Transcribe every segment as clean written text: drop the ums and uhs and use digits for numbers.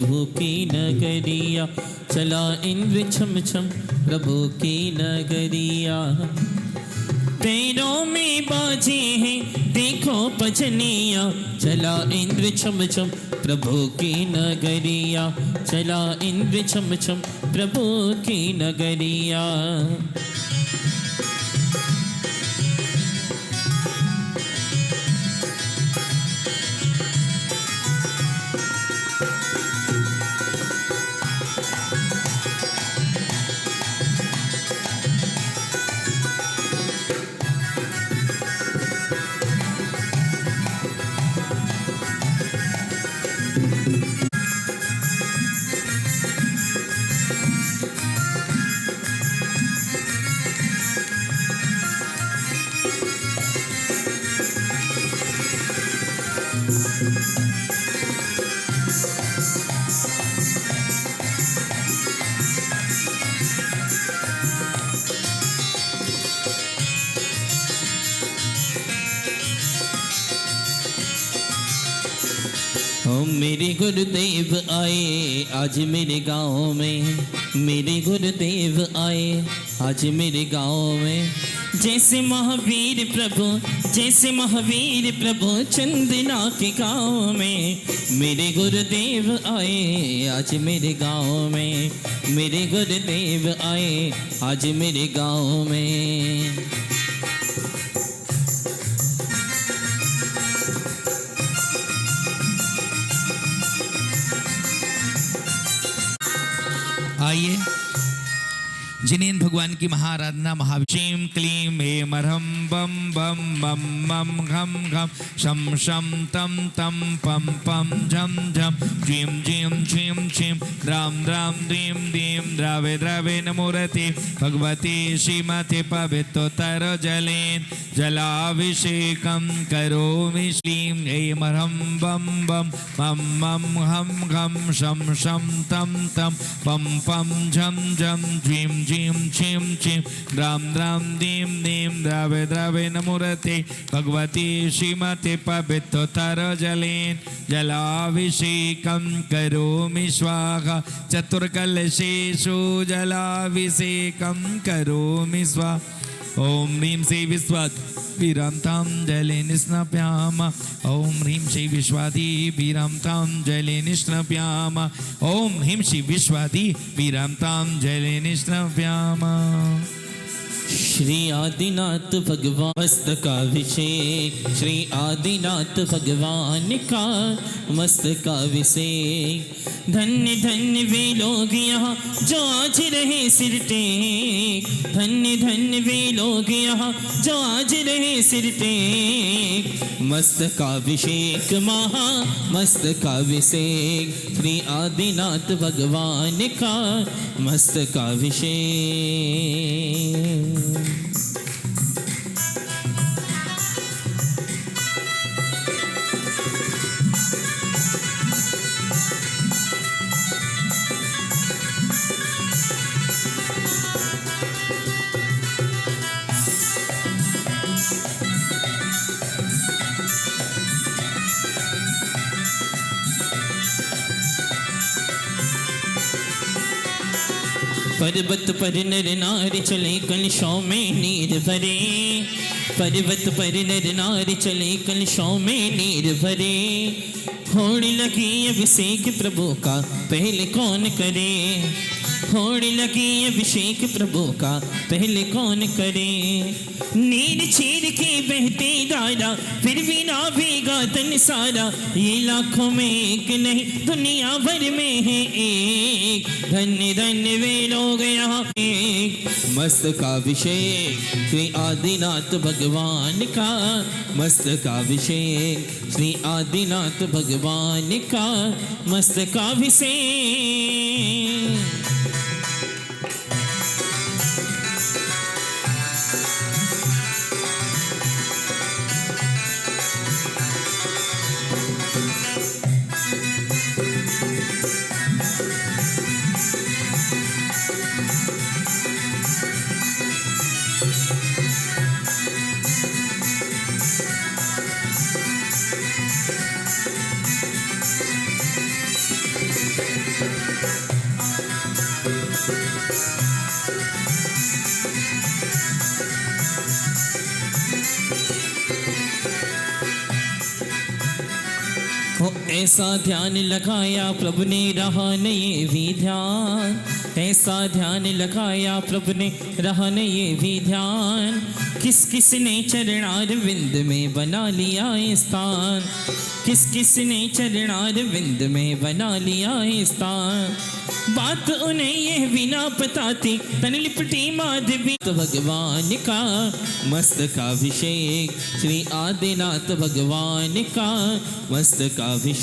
प्रभु की नगरिया, चला इंद्र छम छम प्रभु की नगरिया। पैरों में बाजे हैं देखो भजनिया, चला इंद्र छम छम प्रभु की नगरिया, चला इंद्र छम छम प्रभु की नगरिया। मेरे गुरुदेव आए आज मेरे गाँव में, मेरे गुरुदेव आए आज मेरे गाँव में। जैसे महावीर प्रभु, जैसे महावीर प्रभु चंदना के गाँव में, मेरे गुरुदेव आए आज मेरे गाँव में, मेरे गुरुदेव आए आज मेरे गाँव में। आइए जिनेन भगवान की महाआराधना महाविषीम क्लीम हे मरहम बम बम मम मम घम घम शम शम तम तम पम पम झम झम झीम झीम झीम झीम द्राम द्राम दीम दीम द्रावे द्रावे नमोरते भगवती श्रीमते पवित्रोत्तर जलेन जलाभिषेकम करोमि श्रीम हे मरहम बम बम मम मम हम घम शम शम तम तम पम पम झम झम झीम झीम झीम झीम द्राम द्राम दीम दीम द्रावे द्रावे नमोरते भगवती श्रीमते पवित्रोत्तर जलेन जलाभिषेकम करोमि स्वाहा चतुर्कलशेषु जलाभिषेकम करोमि स्वाहा। ओम ह्रीं श्री विश्वाधिवीरां तां जलेन स्नापयामः। ओम ह्रीं श्री विश्वाधिवीरां तां जलेन स्नापयामः। ओम ह्रीं श्री विश्वाधिवीरां तां जलेन स्नापयामः। श्री आदिनाथ भगवान मस्तकाभिषेक, श्री आदिनाथ भगवान का मस्तकाभिषेक। धन्य धन्य वे लोग यहाँ जो आज रहे सिर टेक, धन्य धन्य वे लोग यहाँ जो आज रहे सिर टेक। मस्तकाभिषेक महा मस्तकाभिषेक, श्री आदिनाथ भगवान का मस्तकाभिषेक। पर्वत पर नर नारी चले कलशों में नीर भरे, पर्वत पर नर नारी चले कलशों में नीर भरे। होड़ लगी अभिषेक प्रभु का पहले कौन करे, होड़ लगी अभिषेक प्रभु का पहले कौन करे। नीर चीर के बहते धारा फिर भी ना भीगा तन सारा, ये लाखों में एक नहीं दुनिया भर में है एक। धन्य धन्य वे लोग यहाँ एक। मस्तकाभिषेक श्री आदिनाथ भगवान का, मस्तकाभिषेक श्री आदिनाथ भगवान का मस्तकाभिषेक। ऐसा ध्यान लगाया प्रभु ने रहा न ये भी ध्यान, ऐसा ध्यान लगाया प्रभु ने रहा न ये भी ध्यान, किस किस ने चरणार विंद में बना लिया स्थान, किस किस ने चरणार विंद में बना लिया स्थान। बात उन्हें यह भी ना पता थी तन लिपटी माधवी, तो भगवान का मस्तकाभिषेक, श्री आदिनाथ भगवान का मस्तकाभिषेक।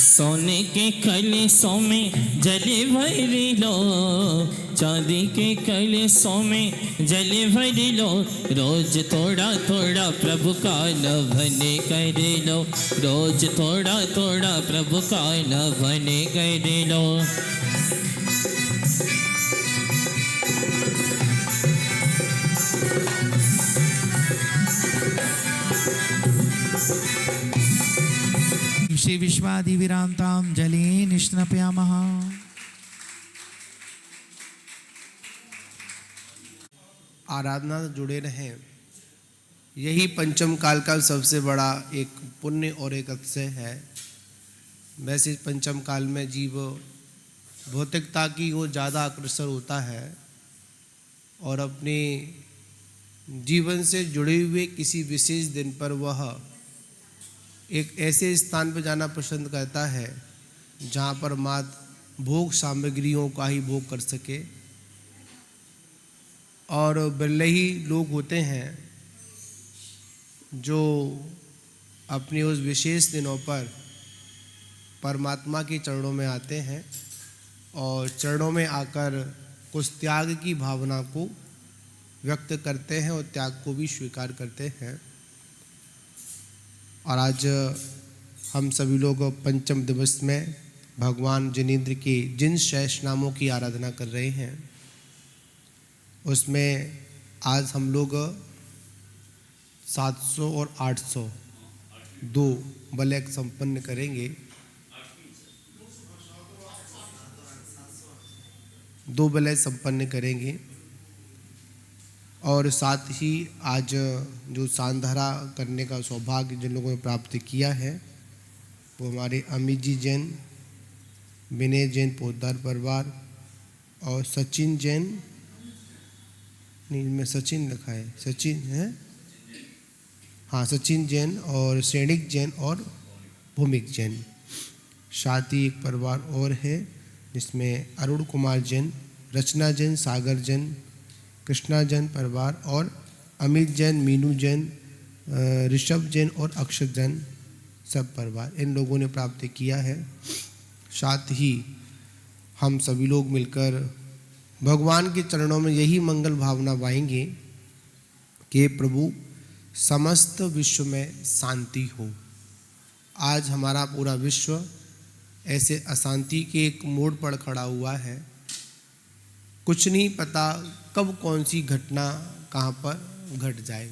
सोने के कलशों में जले भर लो, चांदी के कलशों में जले भर लो, रोज थोड़ा थोड़ा प्रभु का लभन कर लो, रोज थोड़ा थोड़ा प्रभु का लभन कर लो। श्री विश्वादि विरांताम जले निष्णपयामः। आराधना से जुड़े रहें, यही पंचम काल का सबसे बड़ा एक पुण्य और एक अतिशय है। वैसे पंचम काल में जीव भौतिकता की ओर ज़्यादा अग्रसर होता है और अपने जीवन से जुड़े हुए किसी विशेष दिन पर वह एक ऐसे स्थान पर जाना पसंद करता है जहाँ पर मात्र भोग सामग्रियों का ही भोग कर सके। और बिरले ही लोग होते हैं जो अपने उस विशेष दिनों पर परमात्मा के चरणों में आते हैं और चरणों में आकर कुछ त्याग की भावना को व्यक्त करते हैं और त्याग को भी स्वीकार करते हैं। और आज हम सभी लोग पंचम दिवस में भगवान जिनेंद्र के जिन शेष नामों की आराधना कर रहे हैं, उसमें आज हम लोग 700 और 800 दो बलय संपन्न करेंगे। दो बलय संपन्न करेंगे और साथ ही आज जो सांधारा करने का सौभाग्य जिन लोगों ने प्राप्त किया है वो हमारे अमित जी जैन, विनय जैन पोद्दार परिवार और सचिन जैन, नहीं में सचिन लिखा है, सचिन है, हाँ सचिन जैन और सैनिक जैन और भूमिक जैन। साथ ही एक परिवार और है जिसमें अरुण कुमार जैन, रचना जैन, सागर जैन, कृष्णा जैन परिवार और अमित जैन, मीनू जैन, ऋषभ जैन और अक्षत जैन सब परिवार, इन लोगों ने प्राप्त किया है। साथ ही हम सभी लोग मिलकर भगवान के चरणों में यही मंगल भावना वाएंगे कि प्रभु समस्त विश्व में शांति हो। आज हमारा पूरा विश्व ऐसे अशांति के एक मोड़ पर खड़ा हुआ है। कुछ नहीं पता कब कौन सी घटना कहाँ पर घट जाए,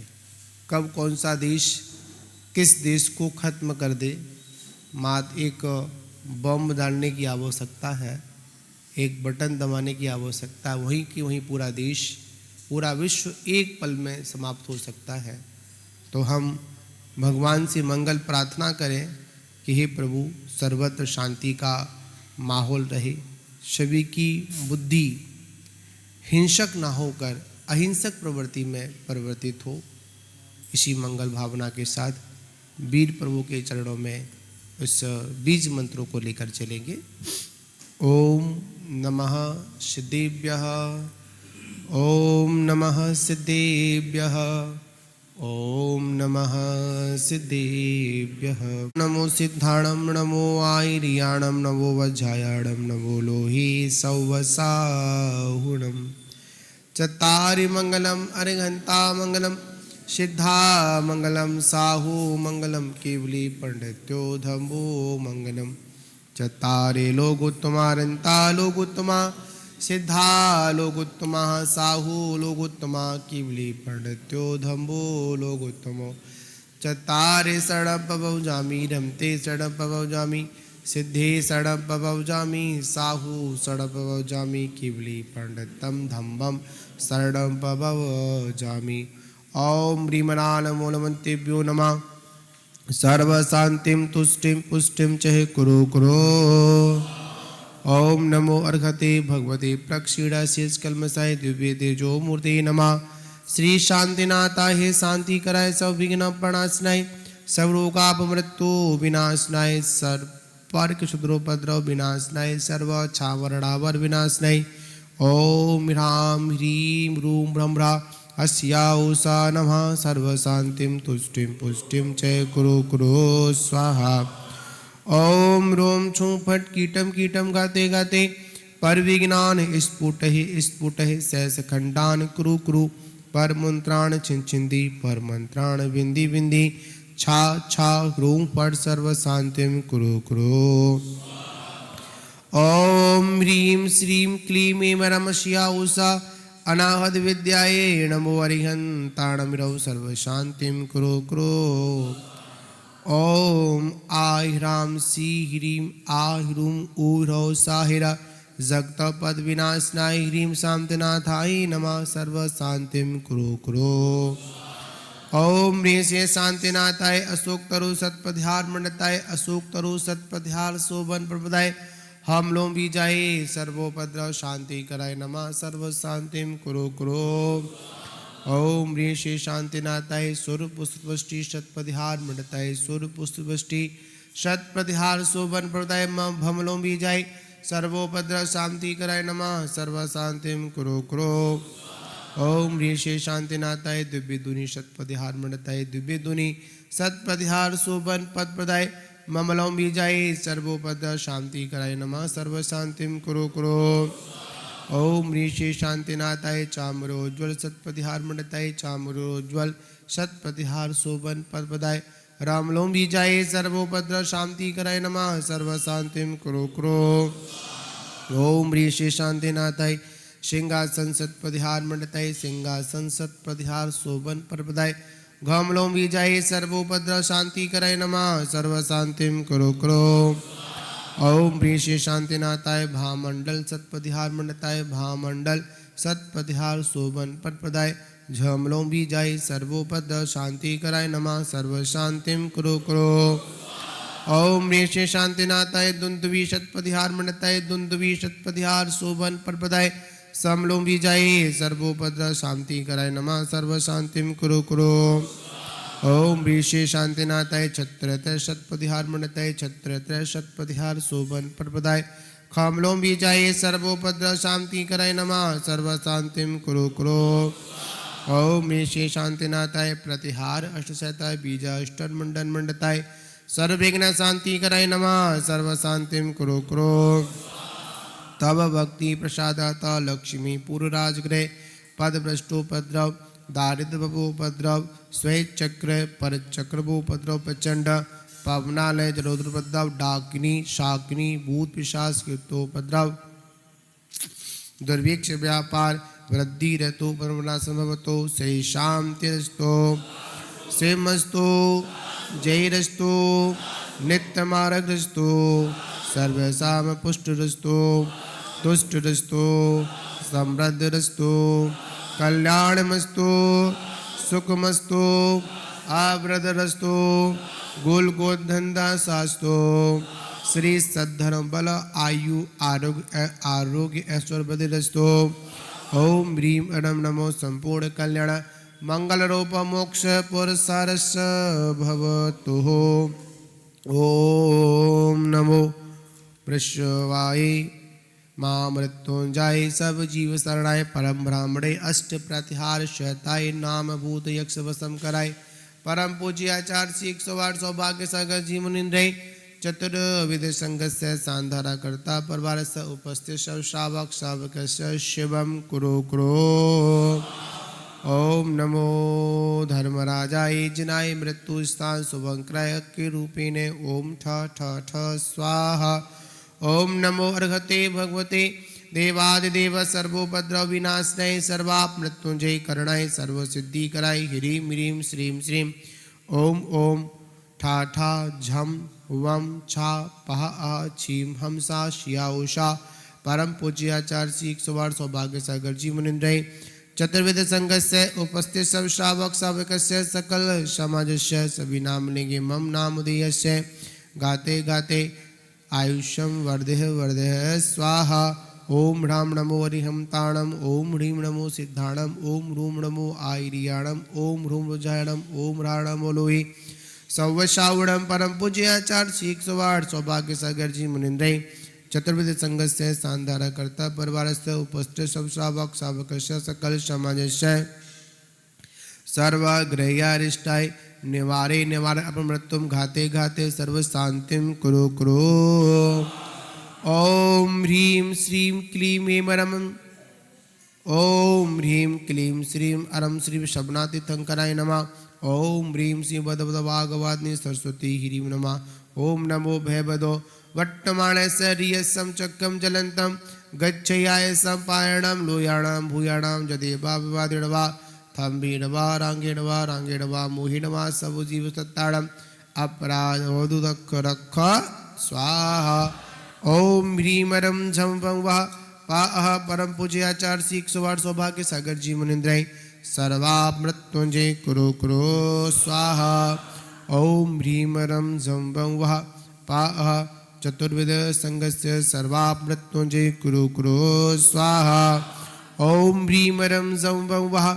कब कौन सा देश किस देश को ख़त्म कर दे। मात्र एक बम डालने की आवश्यकता है, एक बटन दबाने की आवश्यकता है, वहीं की वहीं पूरा देश, पूरा विश्व एक पल में समाप्त हो सकता है। तो हम भगवान से मंगल प्रार्थना करें कि हे प्रभु सर्वत्र शांति का माहौल रहे, सभी की बुद्धि हिंसक ना होकर अहिंसक प्रवृत्ति में परिवर्तित हो। इसी मंगल भावना के साथ वीर प्रभु के चरणों में इस बीज मंत्रों को लेकर चलेंगे। ओम नमः सिद्धेभ्यः, ओम नमः सिद्धेभ्यः, ओम नमः सिद्धेभ्यः। नमो सिद्धाणं नमो आयर्याणं नमो वज्रायाणं नमो लोहे सौवसाहुणम्। चत्तारि मङ्गलम् अरिहन्ता मङ्गलं सिद्धा मङ्गलं साहू मङ्गलं केवली पंडित्यो धम्मो मङ्गलम्। चत्तारे लोकोत्तमा रन्ता लोकोत्तमा सिद्धा लोकोत्तमा साहू लोकोत्तमा केवली पंडित्यो धम्मो लोकोत्तमो। चत्तारे षडपवौ जामि रमते षडपवौ जामि सिद्धे षडपवौ जामि साहू षडपवौ जामि केवली पंडितं धम्मं षडपवौ जामि। ओम ह्रीमनालमूलमन्तेभ्यो नमः। सर्वशान्तिं तुष्टिं पुष्टिं च कुरु कुरु। ओम नमो अर्घते भगवते प्रक्षीणाशेषकल्मषाय दिव्य तेजो मूर्ते नमः। श्री शांतिनाथा हे शांति कराय सब विघ्न प्रणाशनाय सर्वरोगापमृत्यु विनाशनाय सर्वपार्क क्षुद्रोपद्रव विनाशनाय सर्व छावरणावर विनाशनाय। ओम ह्रां ह्रीं रूं ब्रह्मणा अस्या उषा नमः। सर्वशान्तिं तुष्टिं पुष्टिं च कुरु कुरु स्वाहा। ओम रोम छू फट कीटम कीटम गाते गाते पर विज्ञान स्फुटहि शेषखंडान कुरु कुरु। पर मंत्राण छिंछिंदी पर मंत्राण विंदी विंदी छा छा ह्रूं फट सर्वशान्तिं कुरु कुरु। ओम ह्रीं श्रीं क्लीं ऐं रमस्या उषा अनाहत विद्याये नमो अरिहन्ताणमिरौ सर्वशान्तिं कुरु कुरु। ओम आ ह्रां सी ह्रीं आ ह्रूं ऊ ह्रौ सा हिरा जगतपद विनाशनाय ह्रीं शान्तिनाथाय नमः। सर्वशान्तिं कुरु कुरु। ओम ह्रीं से शान्तिनाथाय अशोक तरु सत्पथिहार मंडताय अशोक तरु सत्पथिहार शोभन प्रपदाय हम लोम बीजाय सर्वोपद्रव शांति कराय नमः। सर्वशान्तिं कुरु कुरु। ओम ह्रीं श्री शांतिनाथाय सूर्यपुष्पवृष्टि शतपथिहार मंडताय सूर्यपुष्पवृष्टि शतपथिहार शोभन प्रदाय भमलों बीजाय सर्वोपद्रव शांति कराय नमः। सर्वशान्तिं कुरु कुरु। ओम ह्रीं श्री शांतिनाथाय दिव्य दुनि शतपथिहार मंडताय दिव्य दुनि शतपथिहार शोभन पद प्रदाय ममलों बीजाय सर्वोपद्रव शांति कराय नमः। सर्वशान्तिं कुरु कुरु। ओम ह्रीं श्री शांतिनाथाय चामरोज्ज्वल सत्पथिहार मंडताय चामरोज्ज्वल सत्पथिहार शोभन पद प्रदाय रामलों बीजाय सर्वोपद्रव शांति कराय नमः। सर्वशान्तिं कुरु कुरु। ओम ह्रीं श्री शांतिनाथाय सिंहासन सत्पथिहार मंडताय सिंहासन सत्पथिहार शोभन पद प्रदाय घमलों बीजाय सर्वोपद्रव शांति कराय नमः। सर्वशान्तिं कुरु कुरु। ओम ह्रीं श्री शांतिनाथाय भामंडल सत्पथिहार मंडताय भामंडल सत्पथिहार शोभन पद प्रदाय झमलों बीजाय सर्वोपद्रव शांति कराय नमः। सर्वशान्तिं कुरु कुरु। ओम ह्रीं श्री शांतिनाथाय दुंदुभि शतपथिहार मंडताय दुंदुभि शतपथिहार शोभन पद प्रदाय समलों बीजाय सर्वोपद्रव शांति कराय नमः। सर्वशान्तिं कुरु कुरु। ओम ह्रीं श्री शांतिनाथाय छत्रत्रय शतपथिहार मंडताय छत्रत्रय शतपथिहार शोभन पद प्रदाय खमलों बीजाय सर्वोपद्रव शांति कराय नमः। सर्वशान्तिं कुरु कुरु। ओम ह्रीं श्री शांतिनाथाय प्रतिहार अष्टशताय बीजाष्टन मंडन मंडताय सर्वविघ्न शांति कराय नमः। सर्वशान्तिं कुरु कुरु। तब भक्ति प्रसादाता लक्ष्मी पूर्वराजगृह पदभ्रष्टोपद्रव दारिद्र बभोपद्रव स्वैचक्र पर चक्रभोपद्रव प्रचंड पवनालय जलोद्रपद्रव डाकिनी शाकिनी भूत पिशाच कृतोपद्रव दुर्भिक्ष व्यापार वृद्धि रतो परमनाशं भवतो शेषां त्यजस्तो सेमस्तो जयरस्तो नित्यमार्गस्तो सर्वेषां पुष्टरस्तो तुष्टरस्तो समृद्धरस्तो कल्याणमस्तु सुखमस्तु आवृतरस्तु गोल गोधंधा शास्तो श्री सद्धर्म बल आयु आरोग्य ऐश्वर्य बधिरस्तो। ओम ह्रीं अणम नमो संपूर्ण कल्याण मंगल रूप मोक्ष पुरस्सारस भवतु। ओम नमो वृषवाय मां मृत्युंजय सब जीव शरणाय परम ब्राह्मणे अष्ट प्रतिहार शताय नाम भूत यक्ष वसम कराय परम पूज्य आचार्य श्री 108 सौभाग्य सागर जी मुनिंद्र चतुर्विध संघस्य सांधारा करता परिवार स उपस्थित सब श्रावक श्रावक शिवम कुरु कुरु। ओम नमो धर्मराजाय जिनाय मृत्यु स्थान शुभंक्रय के रूपिणे ओम ठ ठ ठ स्वाहा। ओम नमो अर्हते भगवते देवादिदेव सर्वोपद्रव विनाशनाय सर्वाप मृत्युंजय करणाय सर्व सिद्धि कराय ह्रीं ह्रीं श्रीं श्रीं ओम ओम ठा ठा झम वम छा पह छीम हमसा शिया उषा। परम पूज्य आचार्य श्री 108 सौभाग्य सागर जी मुनिंद्र चतुर्विध संघस्य उपस्थित सब श्रावक श्रावकस्य सकल समाजस्य सभी नामनेगे मम नामधेयस्य गाते गाते आयुष्यम वर्धे वर्धे स्वाहा। ओम ह्राम नमो हरिहम ताणम ओम ह्रीं नमो सिद्धाणम ओम ह्रूम नमो आयरियाणम ओम ह्रूम रुजायणम ओम ह्राणम लोहि सौवशावणम। परम पूज्य आचार्य श्री 108 सौभाग्य सागर जी मुनिंद्र चतुर्विध संघस्य सांधारा करता परिवारस्य उपस्थित सब श्रावक श्रावकस्य सकल समाजस्य सर्वग्रह्यारिष्टाय निवारे निवारे अपमृत्युम घाते घाते सर्व शांतिम कुरु कुरु। ओम ह्रीं श्रीं क्लीं ऐं अरम ओम ह्रीं क्लीं श्रीं अरम श्रीं शबनातीर्थंकराय नमः। ओम ह्रीं श्रीं वदवदवागवादिनी सरस्वती ह्रीं नमः। ओम नमो भयवदो वट्टमाणस्य रियसं चक्रं जलन्तं गच्छयाय संपायणं लोयाणां भूयाणां जदेवा विवादिडवा थम्बीडवा रांगेडवा रांगेडवा मोहिडवा सबुजीव सत्ताड़म अपराधोदुदक्ख रक्ख स्वाहा। ओम ह्रीं रम झं वं वः पाह। परम पूज्य आचार्य श्री 108 सौभाग्य सागर जी मुनिंद्र सर्वाप मृत्युंजय कुरु कुरु स्वाहा। ओम ह्रीं रम झं वं वः पाह। चतुर्विध संघस्य सर्वाप मृत्युंजय कुरु कुरु स्वाहा। ओम ह्रीं रम झं वं वः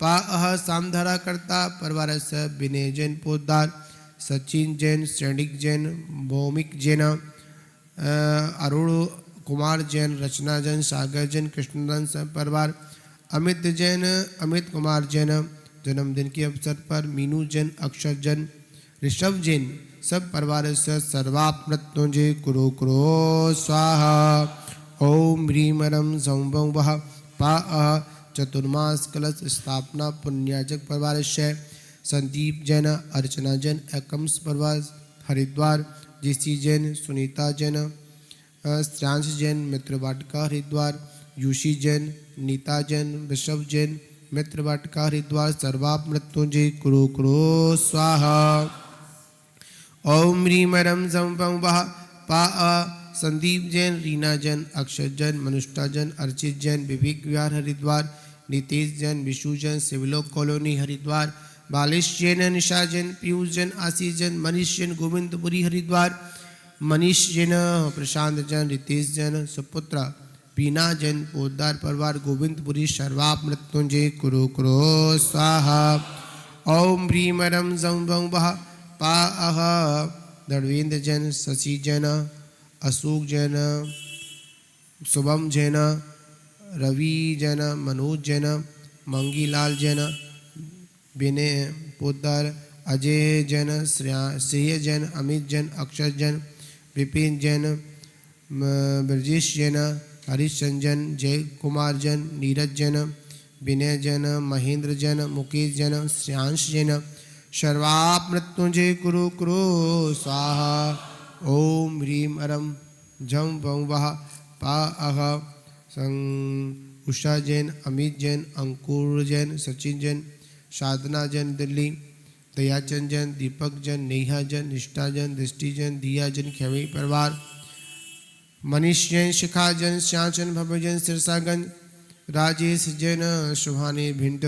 पाह। सांधारा करता परिवारस्य विनय जैन पोद्दार सचिन जैन श्रेणिक जैन भौमिक जैन अरुण कुमार जैन रचना जैन सागर जैन कृष्णदान परिवार अमित जैन अमित कुमार जैन जन्मदिन के अवसर पर मीनू जैन अक्षर जैन ऋषभ जैन सब परिवार से सर्वाप मृत्युंजय कुरु कुरु स्वाहा। ओम ह्रीं रम झं वं वः पाह। चतुर्मास कलश स्थापना पुण्याजक परिवार से संदीप जैन अर्चना जैन एकम्स परिवार हरिद्वार जीसी जैन सुनीता जैन श्रांश जैन मित्र वाटिका हरिद्वार यूशी जैन नीता जैन ऋषभ जैन मित्र वाटिका हरिद्वार सर्वाप मृत्युंजय कुरु कुरु स्वाहा। ओम ह्रीं रम झं वं वः पाह। संदीप जैन रीना जैन अक्षर जैन मनुष्टा जैन अर्चित जैन विवेक विहार हरिद्वार नीतीश जैन विशु जैन सिविलोक कॉलोनी हरिद्वार बालिश जैन निशा जैन पीयूष जैन आशीष जैन मनीष जैन गोविंदपुरी हरिद्वार मनीष जैन प्रशांत जैन रितेश जैन सुपुत्र बीना जैन पोद्दार परिवार गोविंदपुरी सर्वाप मृत्युंजय कुरु कुरु स्वाहा। ओम ह्रीं रम झं वं वः पाह। धर्मेंद्र जैन शशि जैन अशोक जैन शुभम जैन रवि जैन मनोज जैन मंगीलाल जैन विनय पोद्दार अजय जैन श्रेय जैन अमित जैन अक्षर जैन विपिन जैन ब्रजेश जैन हरीशचंद जैन जय कुमार जैन नीरज जैन विनय जैन महेंद्र जैन मुकेश जैन श्रेयांश जैन सर्वाप मृत्युंजय कुरु कुरु स्वाहा। ओम ह्रीं रम झं वं वः पाह। उषा जैन अमित जैन अंकुर जैन सचिन जैन साधना जैन दिल्ली दयाचंद जैन दीपक जैन नेहा जैन निष्ठा जैन दृष्टि जैन दिया जैन खेवी परिवार मनीष जैन शिखा जैन श्याचन भव्य जैन सिरसागंज राजेश जैन शुभानी भिंड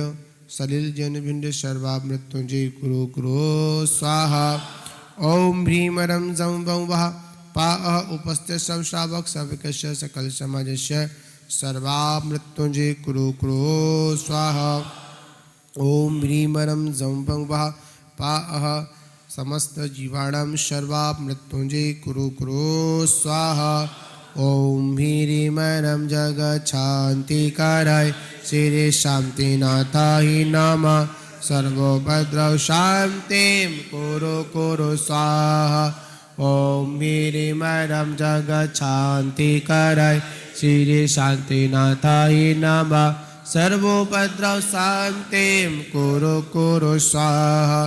सलिल जैन भिंड सर्वाप मृत्युंजय कुरु कुरु स्वाहा। ओम ह्रीं रम झं वं वः पाह। उपस्थित सब श्रावक सविकस्य सकल समाजस्य सर्वाप मृत्युंजय कुरु कुरु स्वाहा। ओम ह्रीं रम झं वं वः पाह। समस्त जीवाणां सर्वाप मृत्युंजय कुरु कुरु स्वाहा। ओम ह्रीं रम जगत् शांतिकाराय श्री शांतिनाथाय नमः। सर्वोपद्रव शांतिं कुरु कुरु स्वाहा। ओम मेरे मरम जगत शांति कराय श्री शांतिनाथाय नमः। सर्वोपद्रव शांतिं कुरु कुरु स्वाहा।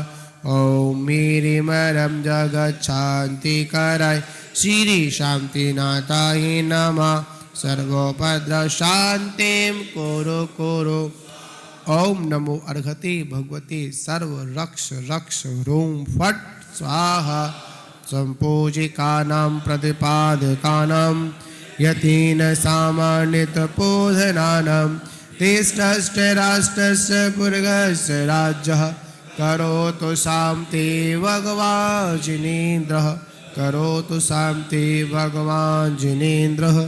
ओम मेरे मरम जगत शांति कराय श्री शांतिनाथाय नमः। सर्वोपद्रव शांतिं कुरु कुरु। ओम नमो अर्घते भगवते सर्व रक्ष रक्ष रोम फट स्वाहा। संपूजिकानां प्रतिपादकानां यतीन सामान्यतपोधनानां तिष्ठश्च राष्ट्रस्य पुरगस्य राज्यः करोतु शान्ति भगवान् जिनेन्द्रः। करोतु शान्ति भगवान् जिनेन्द्रः।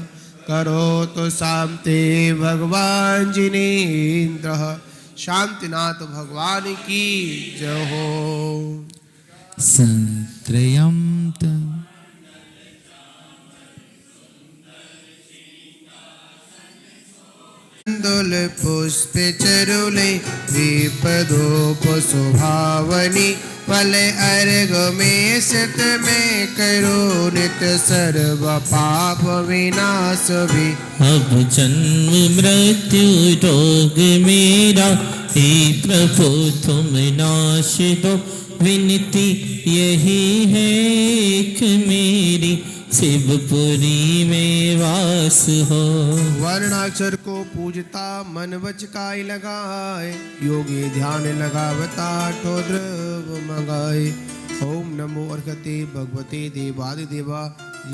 करोतु शान्ति भगवान् जिनेन्द्रः। शांतिनाथ भगवान की जय हो। संत्रयं दुल पुष्प चरुले दीपधूप सुभावनी फले अर्घ में सित में करो नित सर्व पाप विनाश भी। अब जन्म मृत्यु रोग मेरा हे प्रभु तुम नाश दो। विनती यही है एक मेरी शिवपुरी में वास हो। वर्णाक्षर को पूजता मन बचकाई लगाए योगी ध्यान लगावता ठोद्रव मंगाए। ओम नमो अर्घते भगवते देवादिदेवा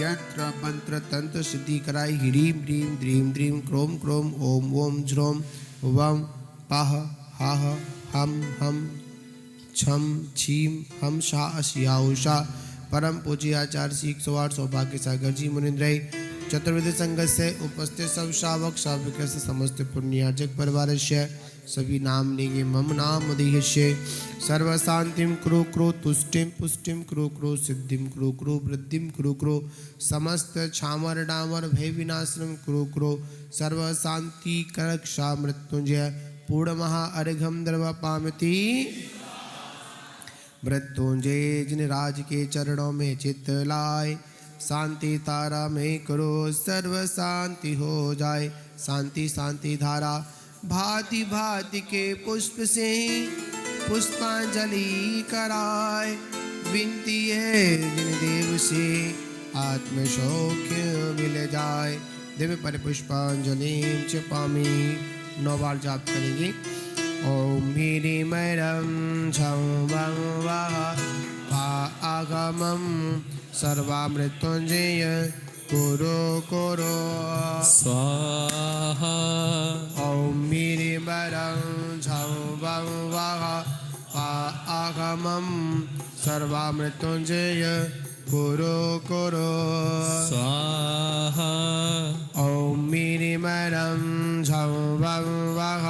यंत्र मंत्र तंत्र सिद्धि कराई ह्रीं ह्रीं द्रीं द्रीं क्रोम क्रोम ओम ओम ज्रोम वम पाह हाह हम छम छीम हम शाह अशियाउषा। परम पूज्य आचार्य श्री 108 सौभाग्य सागर जी मुनिंद्र चतुर्वेद संगत से उपस्थित सब शावक शाविक से समस्त पुण्यार्जक परिवार से सभी नाम लेंगे मम नाम उदयश्य। सर्व शांतिम कुरु कुरु तुष्टिम पुष्टिम कुरु कुरु सिद्धिम कुरु कुरु वृद्धिम कुरु कुरु समस्त छामर डामर भय विनाशनम कुरु कुरु सर्व शांति करक्षा मृत्युंजय पूर्ण महा अर्घम द्रव पामति। मृत्युंजय जिन राज के चरणों में चित्त लाए शांति तारा में करो सर्व शांति हो जाए। शांति शांति धारा भांति भांति के पुष्प से पुष्पांजलि कराए। विनती है जिन देव से आत्म सौख्य मिल जाए। दिव्य पर पुष्पांजलि पामी 9 बार जाप करेंगे। ओम ह्रीमरं झं वं वः आगमं सर्वामृत्युंजय कुरु कुरु स्वाहा। ओम ह्रीमरं झं वं वः आगमं सर्वामृत्युंजय कुरु कुरु स्वाहा। ओम ह्रीमरं झं वं वः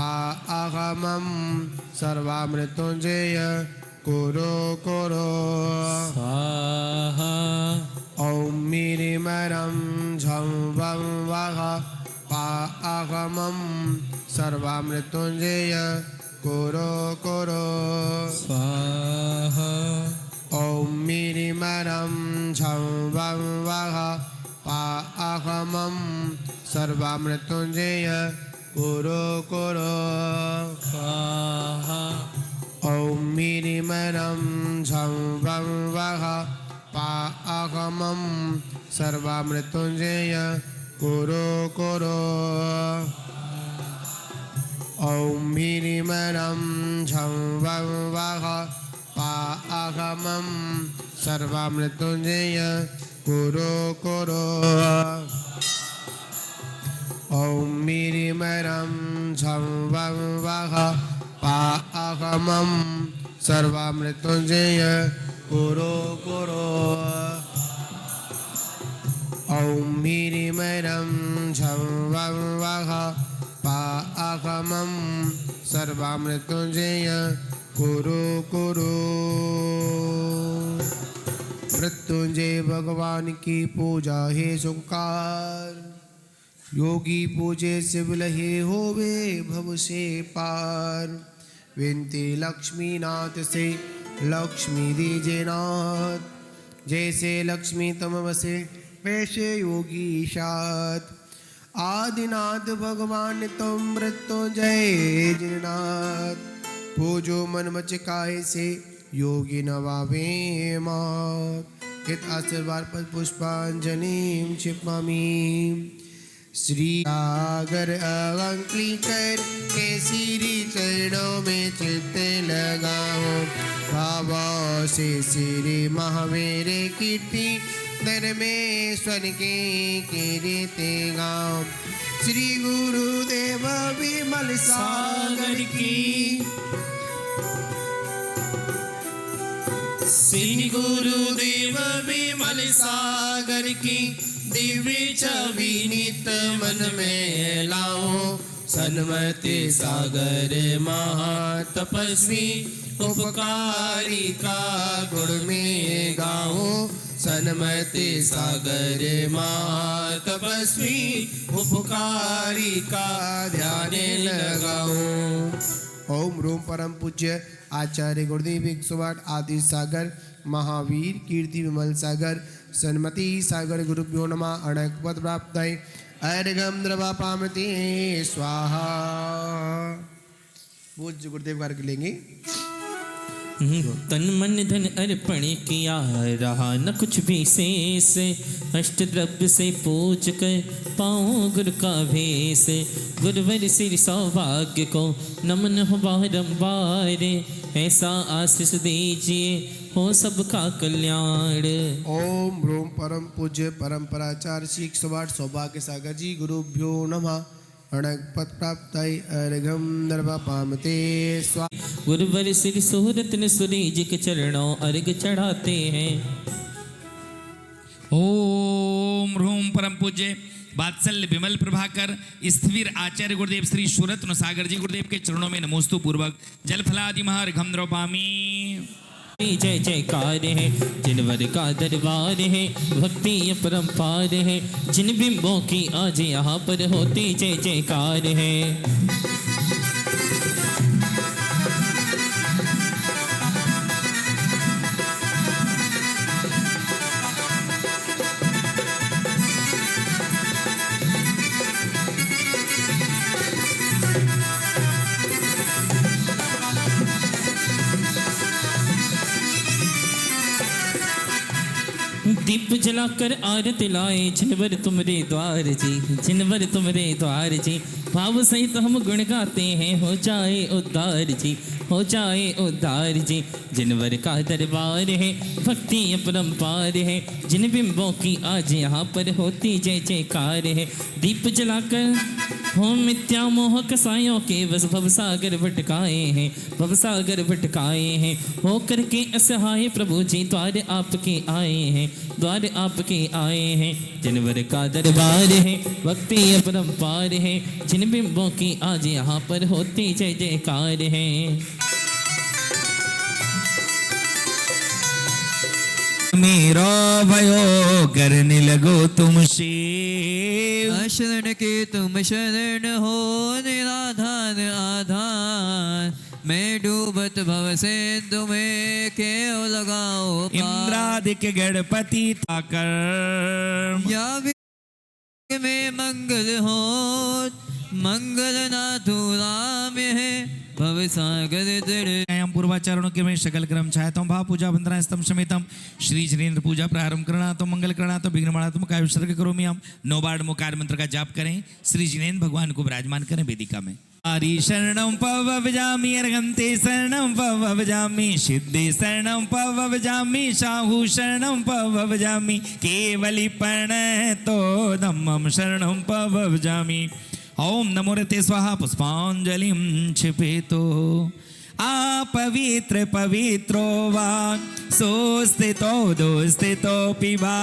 आगमं सर्वामृत्युंजय कुरु कुरु स्वाहा। ओम ह्रीमरं झं वं वः आगमं सर्वामृत्युंजय कुरु कुरु स्वाहा। ओम ह्रीमरं झं वं वः आगमं सर्वामृत्युंजय कुरु कुरु स्वाहा। ओम ह्रीमरं झं वं वः आगमं सर्वामृत्युंजय कुरु कुरु ओम ह्रीमरं झं वं वः आगमं सर्वामृत्युंजय कुरु कुरु ओम ह्रीमरं झं वं वः आगमं सर्वामृत्युंजय कुरु कुरु ओम ह्रीमरं झं वं वः आगमं सर्वामृत्युंजय कुरु कुरु। मृत्युंजय भगवान की पूजा है सुकार योगी पूजे शिव लहे होवे भव से पार। विनती लक्ष्मीनाथ से लक्ष्मी दीजिए नाथ। जैसे लक्ष्मी तम बसे वैसे योगी साथ। आदिनाथ भगवान तुम मृत्युंजय जिननाथ। पूजो मन मचकाए से योगी नवावे मात। हित आशीर्वाद पद पुष्पांजलि क्षिपामि। श्री सागर अलंकृत के श्री चरणों में चित्त लगाओ। भाव से श्री महावीर कीर्ति धर्मेश्वर के कीर्ति गाओ। श्री गुरुदेव विमल सागर की। श्री गुरुदेव विमल सागर की दिव्य छवि नित मन में लाओ। सन्मति सागर महातपस्वी उपकारी का गुण में गाओ। सन्मति सागर महातपस्वी उपकारी का ध्यान लगाओ। ओम रूम परम पूज्य आचार्य गुरुदेव 108 आदि सागर महावीर कीर्ति विमल सागर सन्मति सागर गुरुभ्यो नमः। अणक पद प्राप्त अर्घम द्रवापामते स्वाहा। पूज्य गुरुदेव कार्य लेंगे। तन मन धन अर्पण किया रहा न कुछ भी शेष। अष्ट द्रव्य से पूज कर पाऊँ गुरु का भेष। गुरुवर सिर सौभाग्य को नमन हो बारंबार। ऐसा आशीष दीजिए हो सबका कल्याण। ओम ब्रोम परम पूज्य परम्पराचार्य श्री 108 सौभाग्य सागर जी गुरुभ्यो नमः। अणक पद प्राप्त अर्घम द्रवापामते स्वाहा। गुरुवर सिर सुहृत सूरी जी के चरणों अर्घ चढ़ाते हैं। ओम ह्रूम परम पूज्य वात्सल्य विमल प्रभाकर स्थिर आचार्य गुरुदेव श्री सुरत्न सागर जी गुरुदेव के चरणों में नमोस्तु पूर्वक जलफलादि महार्घम द्रवापामि। जय जयकार है जिनवर का दरबार है। भक्ति परम्पार है जिन बिंबों की आज यहाँ पर होती जय जयकार है। दीप जलाकर आरती लाए जिनवर तुमरे द्वार जी। जिनवर तुमरे द्वार जी भाव सहित हम गुण गाते हैं। हो जाए उद्धार जी हो जाए उद्धार जी। जिनवर का दरबार है भक्ति अपरंपार है। जिन बिंबों की आज यहाँ पर होती जय जयकार है। दीप जलाकर हो मिथ्या मोह कसायों के बस भवसागर भटकाए हैं। भवसागर भटकाए हैं हो करके असहाय प्रभु जी द्वार आपके आए हैं। द्वार आपके आए हैं। जिनवर का दरबार है भक्ति अपरंपार है। जिन बिंबों की आज यहाँ पर होती जय जयकार है। मेरा भयो करने लगो तुमसे। शरण के तुम शरण हो निराधार आधार। मैं डूबत भव से तुम्हें क्यों लगाओ पार। इंद्रादिक गणपति ताकर या में मंगल हो मंगल नाथु राम है भव सागर दृढ़। पूर्वाचारणों के में सकल क्रम छायतम भाव पूजा वंदना स्तम समेतम श्री जिनेन्द्र पूजा प्रारंभ करना तो मंगल करना तो विघ्न तुम काय विसर्ग करो हम 9 बार मुकार मंत्र का जाप करें। श्री जिनेन्द्र भगवान को विराजमान करें वेदिका में। आरि शरणं पवव्जामि अर्हन्ते शरणं पवव्जामि सिद्धे शरणं पवव्जामि साहु शरणं पवव्जामि केवली प्रणतो धम्मं शरणं पवव्जामि। ओम नमो रते स्वाहा पुष्पांजलिं क्षिपेतो। पवित्र पवित्रो वा सोस्थितो दोस्थितोऽपि वा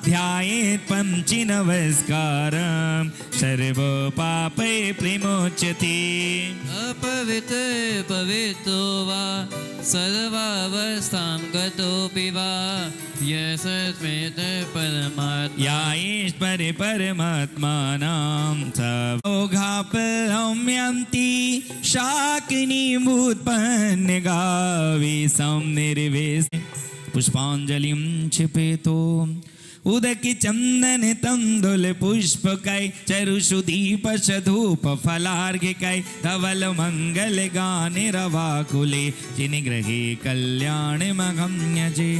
ध्यायेत् पंचि नमस्कारं सर्व पापै विमुच्यते। अपवित्र पवित्रो वा सर्वावस्थां गतोऽपि वा यस्मेत् परमात्मा याईश्वरे परमात्मानां सभोगापहं यन्ति शाक अग्नि उत्पन्न गावे सम निर्वेश पुष्पांजलिं क्षिपेतो उदक चंदन तंदुल पुष्प कै चरुषुदीप धूप फलार्घ कै धवल मंगल गान रवाकुले जिन ग्रहे कल्याण मगम्यजे।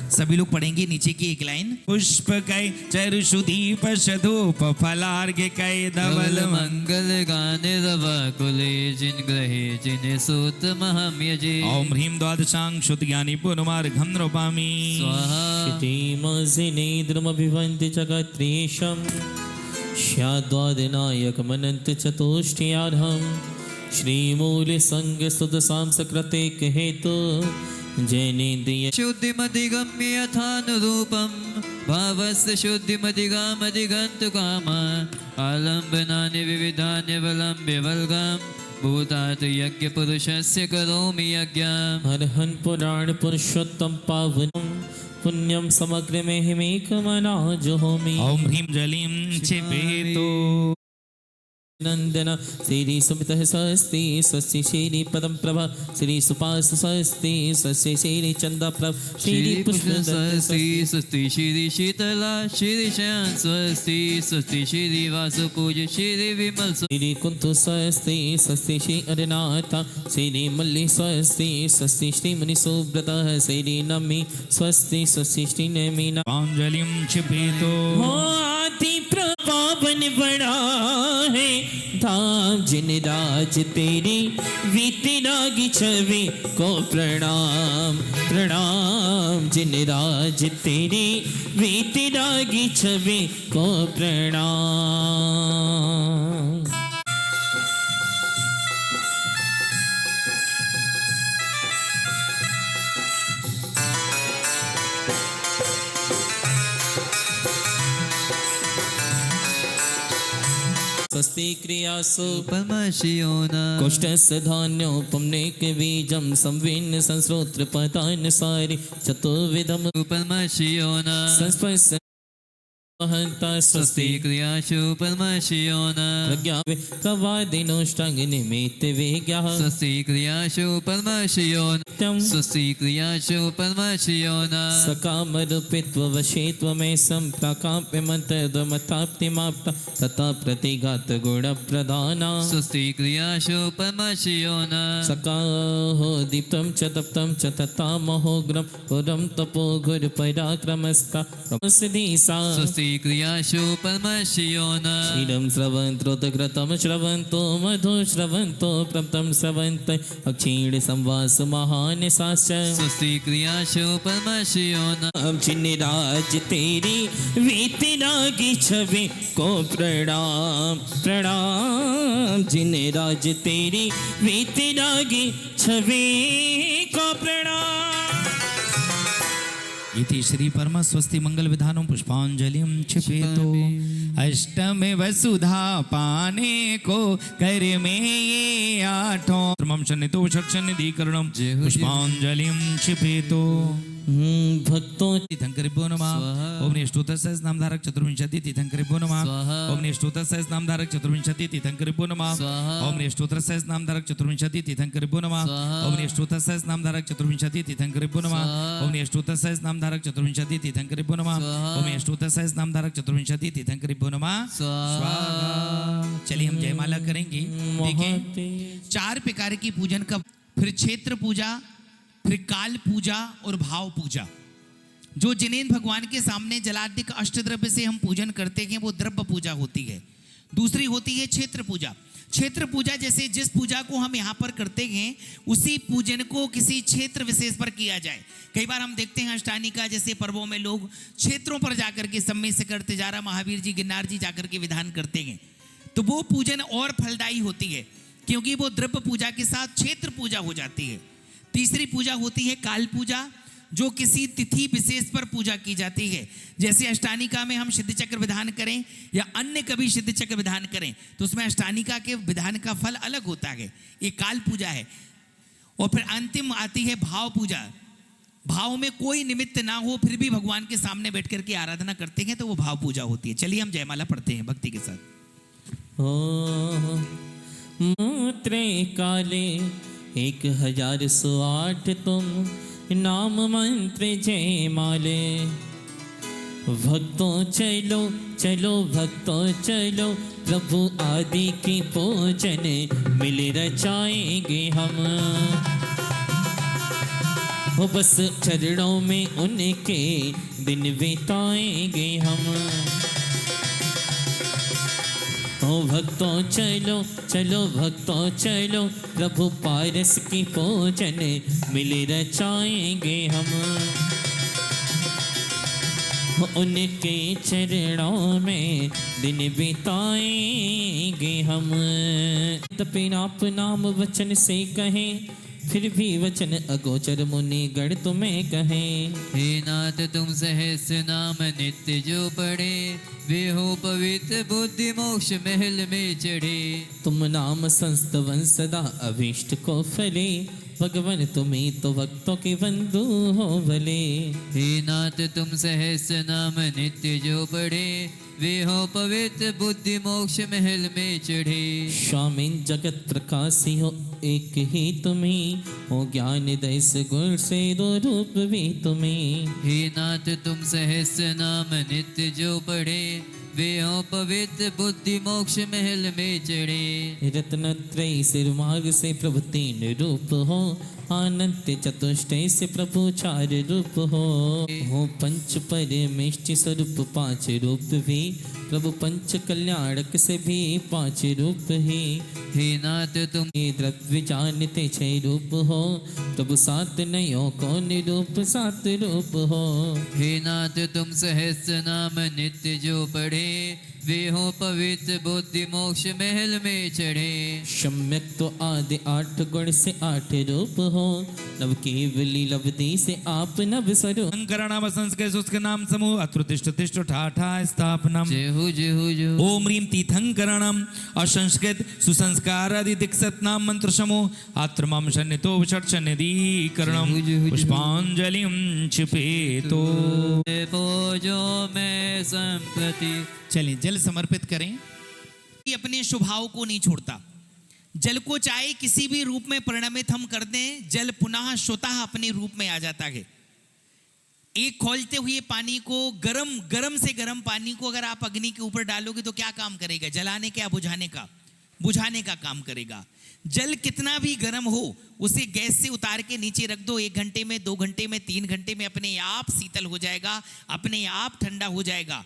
सभी लोग पढ़ेंगे नीचे की एक लाइन। पुष्प कै चरुषुदीप धूप फलार्घ कै धवल मंगल गाने रवाकुले जिन ग्रहे जिन सूत महम यजे। ओम ह्रीं द्वादशांग शुद्ध ज्ञानी पुनमार्घं नृपामि स्वाहा क्षितिमसिनेन्द्रमभिवन्ति जगत्रीशं स्याद्वादिनायकमनन्त चतुष्टयार्हं श्रीमूलसङ्गसुदसांसकृते हेतु जैनेन्द्रिय शुद्धिमधिगम्य यथानुरूपं भावस्य शुद्धिमधिगामधिगन्तु काम आलम्बनानि विविधानि वलम्ब्य वल्गं भूतात् यज्ञपुरुषस्य करोमि यज्ञम्। अर्हन् पुराण पुरुषोत्तम पावनं पुण्यं समग्रमेहिमेकमनाजुहोमि। ओम ह्रीं जलिं क्षिपेतो नंदन श्री सुमितः स्वस्ति स्वस्ति श्री पदम प्रभा श्री सुपास स्वस्ति स्वस्ति श्री चंदा प्रभ श्री पुष्प स्वस्ति स्वस्ति श्री शीतला श्री शयान स्वस्ति स्वस्ति श्री वासुपूज श्री विमल श्री कुंतु स्वस्ति स्वस्ति श्री अरनाथ श्री मल्ली स्वस्ति स्वस्ति श्री मुनि सुब्रत श्री नमी स्वस्ति स्वस्ति श्री नमीना। अंजलिं क्षिपेतो आदि प्रपावन बड़ा है धाम जिन राज तेरी वीतरागी छवि को प्रणाम प्रणाम जिन राज तेरी वीतरागी छवि को प्रणाम। स्वस्ति क्रियासु परमशियोना कोष्ठस्य धान्योपमनेक बीजं संविन्न संस्रोत्र पदानुसारि चतुर्विधम् परमशियोना संस्पर्श महन्ता स्वस्ति क्रियाशु परमशियोना प्रज्ञा कवादिनोष्टांग निमित्त विज्ञाः स्वस्ति क्रियाशु परमशियोना स्वस्ति क्रियाशु परमशियोना सकामरूपित्व वशेत्व में संप्राकाप्य मंत्रमताप्तिमाप्ता तथा प्रतिघात गुण प्रधाना स्वस्ति क्रियाशु परमशियोना सकाहो दीप्तं च तप्तं च तथा महोग्रं पुरं तपो गुर पराक्रमस्ता सिद्धिसा स्वस्ति क्रियाशु परमशियोना क्षीरं स्रवन्तो घृतं श्रवन्तो मधु श्रवन्तो प्रप्तं श्रवन्त अक्षीण संवास महान साश्च स्वस्ति क्रियाशु परमशियोना जिनराज तेरी वीतरागी छवि को प्रणाम प्रणाम जिनराज तेरी वीतरागी छवि को प्रणाम। इति श्री परम स्वस्ति मंगल विधानम पुष्पांजलिं क्षिपेतो। अष्टमे वसुधा पाने को कर में ये आठों त्रमं शनितो शक्षनिधिकरणं पुष्पांजलिं क्षिपेतो। भक्तों तीर्थंकरिभ्यो नमः। ओम निष्ठुतस्य नामधारक चतुर्विंशति तीर्थंकरिभ्यो नमः। ओम निष्ठुतस्य नामधारक चतुर्विंशति तीर्थंकरिभ्यो नमः। ओम निष्ठुतस्य नामधारक चतुर्विंशति तीर्थंकरिभ्यो नमः। ओम निष्ठुतस्य नामधारक चतुर्विंशति तीर्थंकरिभ्यो नमः। ओम निष्ठुतस्य नामधारक चतुर्विंशति तीर्थंकरिभ्यो नमः। ओम निष्ठुतस्य नामधारक चतुर्विंशति तीर्थंकरिभ्यो नमः। स्वाहा। चलिए हम जयमाला करेंगे। देखिए 4 प्रकार की पूजन का, फिर क्षेत्र पूजा, फिर काल पूजा और भाव पूजा। जो जिनेन्द्र भगवान के सामने जलाधिक अष्टद्रव्य से हम पूजन करते हैं वो द्रव्य पूजा होती है। दूसरी होती है क्षेत्र पूजा। क्षेत्र पूजा जैसे जिस पूजा को हम यहाँ पर करते हैं उसी पूजन को किसी क्षेत्र विशेष पर किया जाए। कई बार हम देखते हैं अष्टानिका जैसे पर्वों में लोग क्षेत्रों पर जाकर के समय से करते जा रहा महावीर जी गिरनार जी जाकर के विधान करते हैं, तो वो पूजन और फलदायी होती है क्योंकि वो द्रव्य पूजा के साथ क्षेत्र पूजा हो जाती है। तीसरी पूजा होती है काल पूजा, जो किसी तिथि विशेष पर पूजा की जाती है। जैसे अष्टानिका में हम सिद्ध चक्र विधान करें या अन्य कभी सिद्ध चक्र विधान करें तो उसमें अष्टानिका के विधान का फल अलग होता है, ये काल पूजा है। और फिर अंतिम आती है भाव पूजा। भाव में कोई निमित्त ना हो फिर भी भगवान के सामने बैठ करके आराधना करते हैं तो वो भाव पूजा होती है। चलिए हम जयमाला पढ़ते हैं भक्ति के साथ। मूत्रे काले 1008 तुम नाम मंत्र जय माले। भक्तों चलो चलो भक्तों चलो प्रभु आदि की पूजन मिल रचाएंगे हम। वो बस चरणों में उनके दिन बिताएंगे हम। ओ भक्तों चलो चलो भक्तों चलो प्रभु पारस की पूजन मिल रचाएंगे हम। उनके चरणों में दिन बिताएंगे हम। तपिन आप नाम वचन से कहें फिर भी वचन अगोचर मुनि गण तुम्हें कहें। हे नाथ तुम सहस्र नाम नित्य जो पढ़े वे हो पवित्र बुद्धि मोक्ष महल में चढ़े। तुम नाम संस्तवन सदा अभीष्ट को फले भगवान तुम्हें तो भक्तों के बंधु हो भले। हे नाथ तुम सहस्र नाम नित्य जो पढ़े वे हो पवित्र बुद्धि मोक्ष महल में चढ़े। स्वामीन जगत प्रकाशी हो एक ही तुम्हें हो ज्ञान दस गुण से दो रूप भी तुम्हें। हे नाथ तुम सहस्र नाम नित्य जो पढ़े वे हो पवित्र बुद्धि मोक्ष महल में चढ़े। रत्नत्रय सिरमार्ग से प्रभु 3 रूप हो अनंत चतुष्टय से प्रभु 4 रूप हो पंच परमेष्टि स्वरूप 5 रूप भी प्रभु पंच कल्याणक से भी 5 रूप ही। हे नाथ तुम द्रव्य जानते 6 रूप हो प्रभु 7 नयों को निरूप 7 रूप हो। हे नाथ तुम सहस्र नाम नित्य जो पढ़े वे हो पवित्र बुद्धि मोक्ष महल में चढ़े। सम्यक तो आदि 8 गुण से 8 रूप हो नव केवली लवदी से आप नव स्वरूप। शंकराणाम संस्कृत शुष्क नाम समूह अत्रुतिष्ठ तिष्ठ ठाठा स्थापनम। जय हो जय हो जय हो। ओम ह्रीम तीर्थंकरणम असंस्कृत सुसंस्कार आदि दीक्षित नाम मंत्र समूह आत्रमम शन्नितो षट्सन्निधिकरणम पुष्पांजलिम क्षिपेतो। पूजो में संप्रति। चलिए जल समर्पित करें। अपने स्वभाव को नहीं छोड़ता। जल को चाहे किसी भी रूप में परिणमित हम कर दें जल पुनः स्वतः अपने रूप में आ जाता है। एक खौलते हुए पानी को गरम से गरम पानी को अगर आप अग्नि के ऊपर डालोगे तो क्या काम करेगा? जलाने का, बुझाने का काम करेगा। जल कितना भी गर्म हो उसे गैस से उतार के नीचे रख दो, 1 घंटे में, 2 घंटे में, 3 घंटे में अपने आप शीतल हो जाएगा, अपने आप ठंडा हो जाएगा।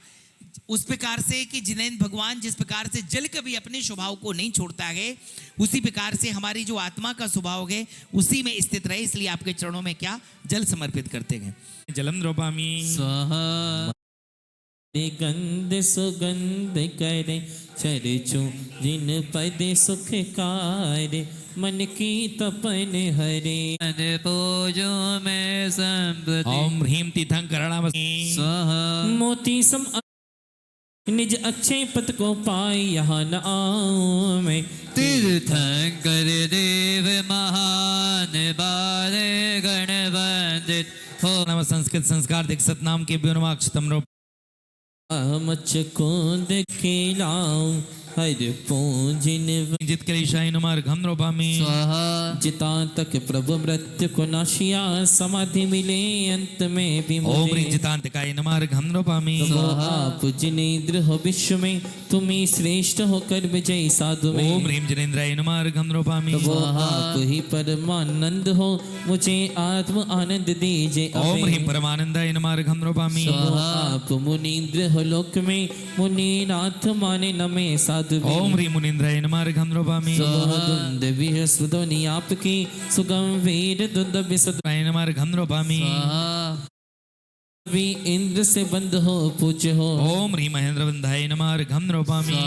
उस प्रकार से कि जिनेंद्र भगवान जिस प्रकार से जल कभी अपने स्वभाव को नहीं छोड़ता है उसी प्रकार से हमारी जो आत्मा का स्वभाव है उसी में स्थित रहे। इसलिए आपके चरणों में क्या जल समर्पित करते हैं। जलम द्रौपामी स्वाहा। गंध सुगंध करे चरचू जिन पद सुखकार मन की तपन हरे। पूजो में संप्रति। ओम ह्रीम तीर्थंकरणम स्वाहा। मोती सम निज अच्छे पद को पाए यहाँ न आऊं मैं। तीर्थंकर देव महान बारे गण वंदित हो। नम संस्कृत संस्कार दीक्षित नाम के ब्योनवाक्षतम रूप मच को खिलाऊं हर पूजिन जित कलिशाई नुमार घम रूपामी स्वाहा। जिता तक प्रभु मृत्यु को नाशिया समाधि मिले अंत में भी ओम मुझे। जितांतकाय नमार घम रूपामी प्रभु आप जिनेन्द्र हो विश्व में तुम्ही श्रेष्ठ होकर विजय साधु में। ओम ह्रीम जिनेन्द्राय नमार घम रूपामी प्रभु आप ही परमानंद हो मुझे आत्म आनंद दीजिए। ओम ह्रीम परमानंदाय नमार घम रूपामी प्रभु आप मुनीन्द्र हो लोक में मुनीनाथ माने नमे साधु में। ओम ह्रीम मुनीन्द्राय नमार घम रूपामी दुंद विहस्वध्वनि आपकी सुगम वीर दुंद विसद्राय नमार घम रूपामी भी इंद्र से बंद हो पूज्य हो। ओम ह्रीम महेंद्र बंधाय नमार घम रूपामी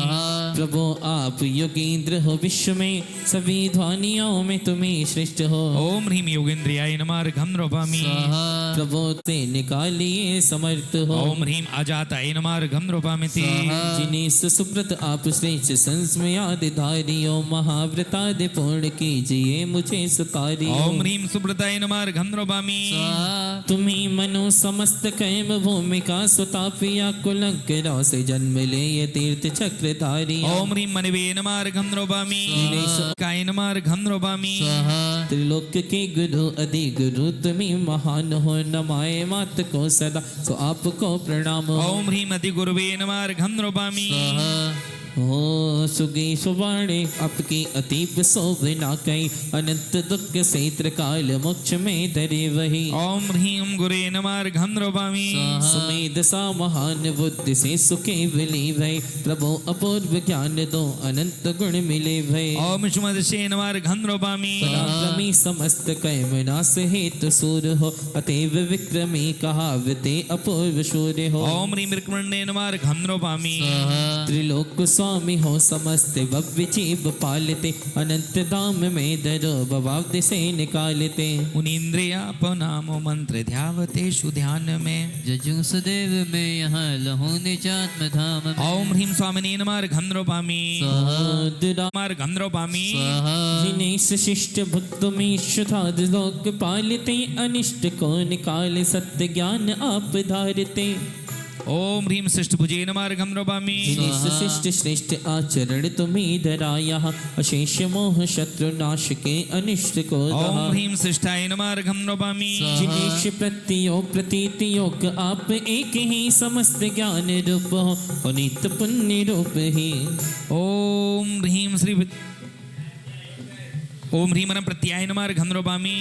प्रभु आप योगींद्र हो विश्व में सभी ध्वनियों में तुम्हें श्रेष्ठ हो। ओम ह्रीम योगेंद्रियाय नमार घम रूपामी प्रभु ते निकालिए समर्थ हो। ओम ह्रीम अजाताय नमार घम रूपामी जिन्हें सुब्रत आप श्रेष्ठ संस्मयादि धारियो महाव्रतादि पूर्ण कीजिए मुझे सुतारी। ओम ह्रीम सुब्रताय नमार घम रूपामी तुम्ही मनो समस्त कैम भूमिका सुतापिया कुलंकरा से जन्म ले ये तीर्थ चक्रधारी ओम ह्रीं मनवे नमः अर्घं नरोपामि काय नमः अर्घं नरोपामि त्रिलोक के गुरु अधि गुरु तुम्ही महान हो नमाए मात को सदा सो आपको प्रणाम हो ओम ह्रीं अति गुरुवे नमः अर्घं नरोपामि हो सुगी सुवाणे आपकी अतीब शोभना कई अनंत दुख से त्रिकाल मोक्ष में धरे वही ओम ह्रीं गुरे नमः अर्घं नरोपामि सुमेध सा महान बुद्धि से सुखे विली भई प्रभु अपूर्व ज्ञान दो अनंत गुण मिले भई ओम शुमदशे नमः अर्घं नरोपामि पराक्रमी समस्त कैमनास हेतु सूर हो अतएव विक्रमी कहावते अपूर्व शूर हो ओम ह्रीं मृक्मण्डे नमः अर्घं नरोपामि त्रिलोक स्वामी हो समस्त भव्य जीव पालते अनंत धाम में धरो भवाब्द से निकालते मुनीन्द्रियापनामो मंत्र ध्यावतेषु ध्यान में जजु सदैव में यहाँ लहु निजात्म धाम में ओम ह्रीं स्वामिने नमः अर्घं नरोपामि नमः अर्घं नरोपामि जिनेश शिष्ट भक्त में शुद्धाद लोक पालते अनिष्ट को निकाले सत्य ज्ञान आप धारते ओम ह्रीं सृष्टभुजे नमः अर्घं नरोपामि जिनेश शिष्ट श्रेष्ठ आचरण तुम्हें धराया अशेष मोह शत्रु नाश के अनिष्ट को ओम ह्रीं सृष्टाय नमः अर्घं नरोपामि जिनेश प्रत्यो प्रतीत योग आप एक ही समस्त ज्ञान रूप हो नित्य पुण्य रूप ही ओम ह्रीं श्री ओम ह्रीं मन प्रत्याय नमः अर्घं नरोपामि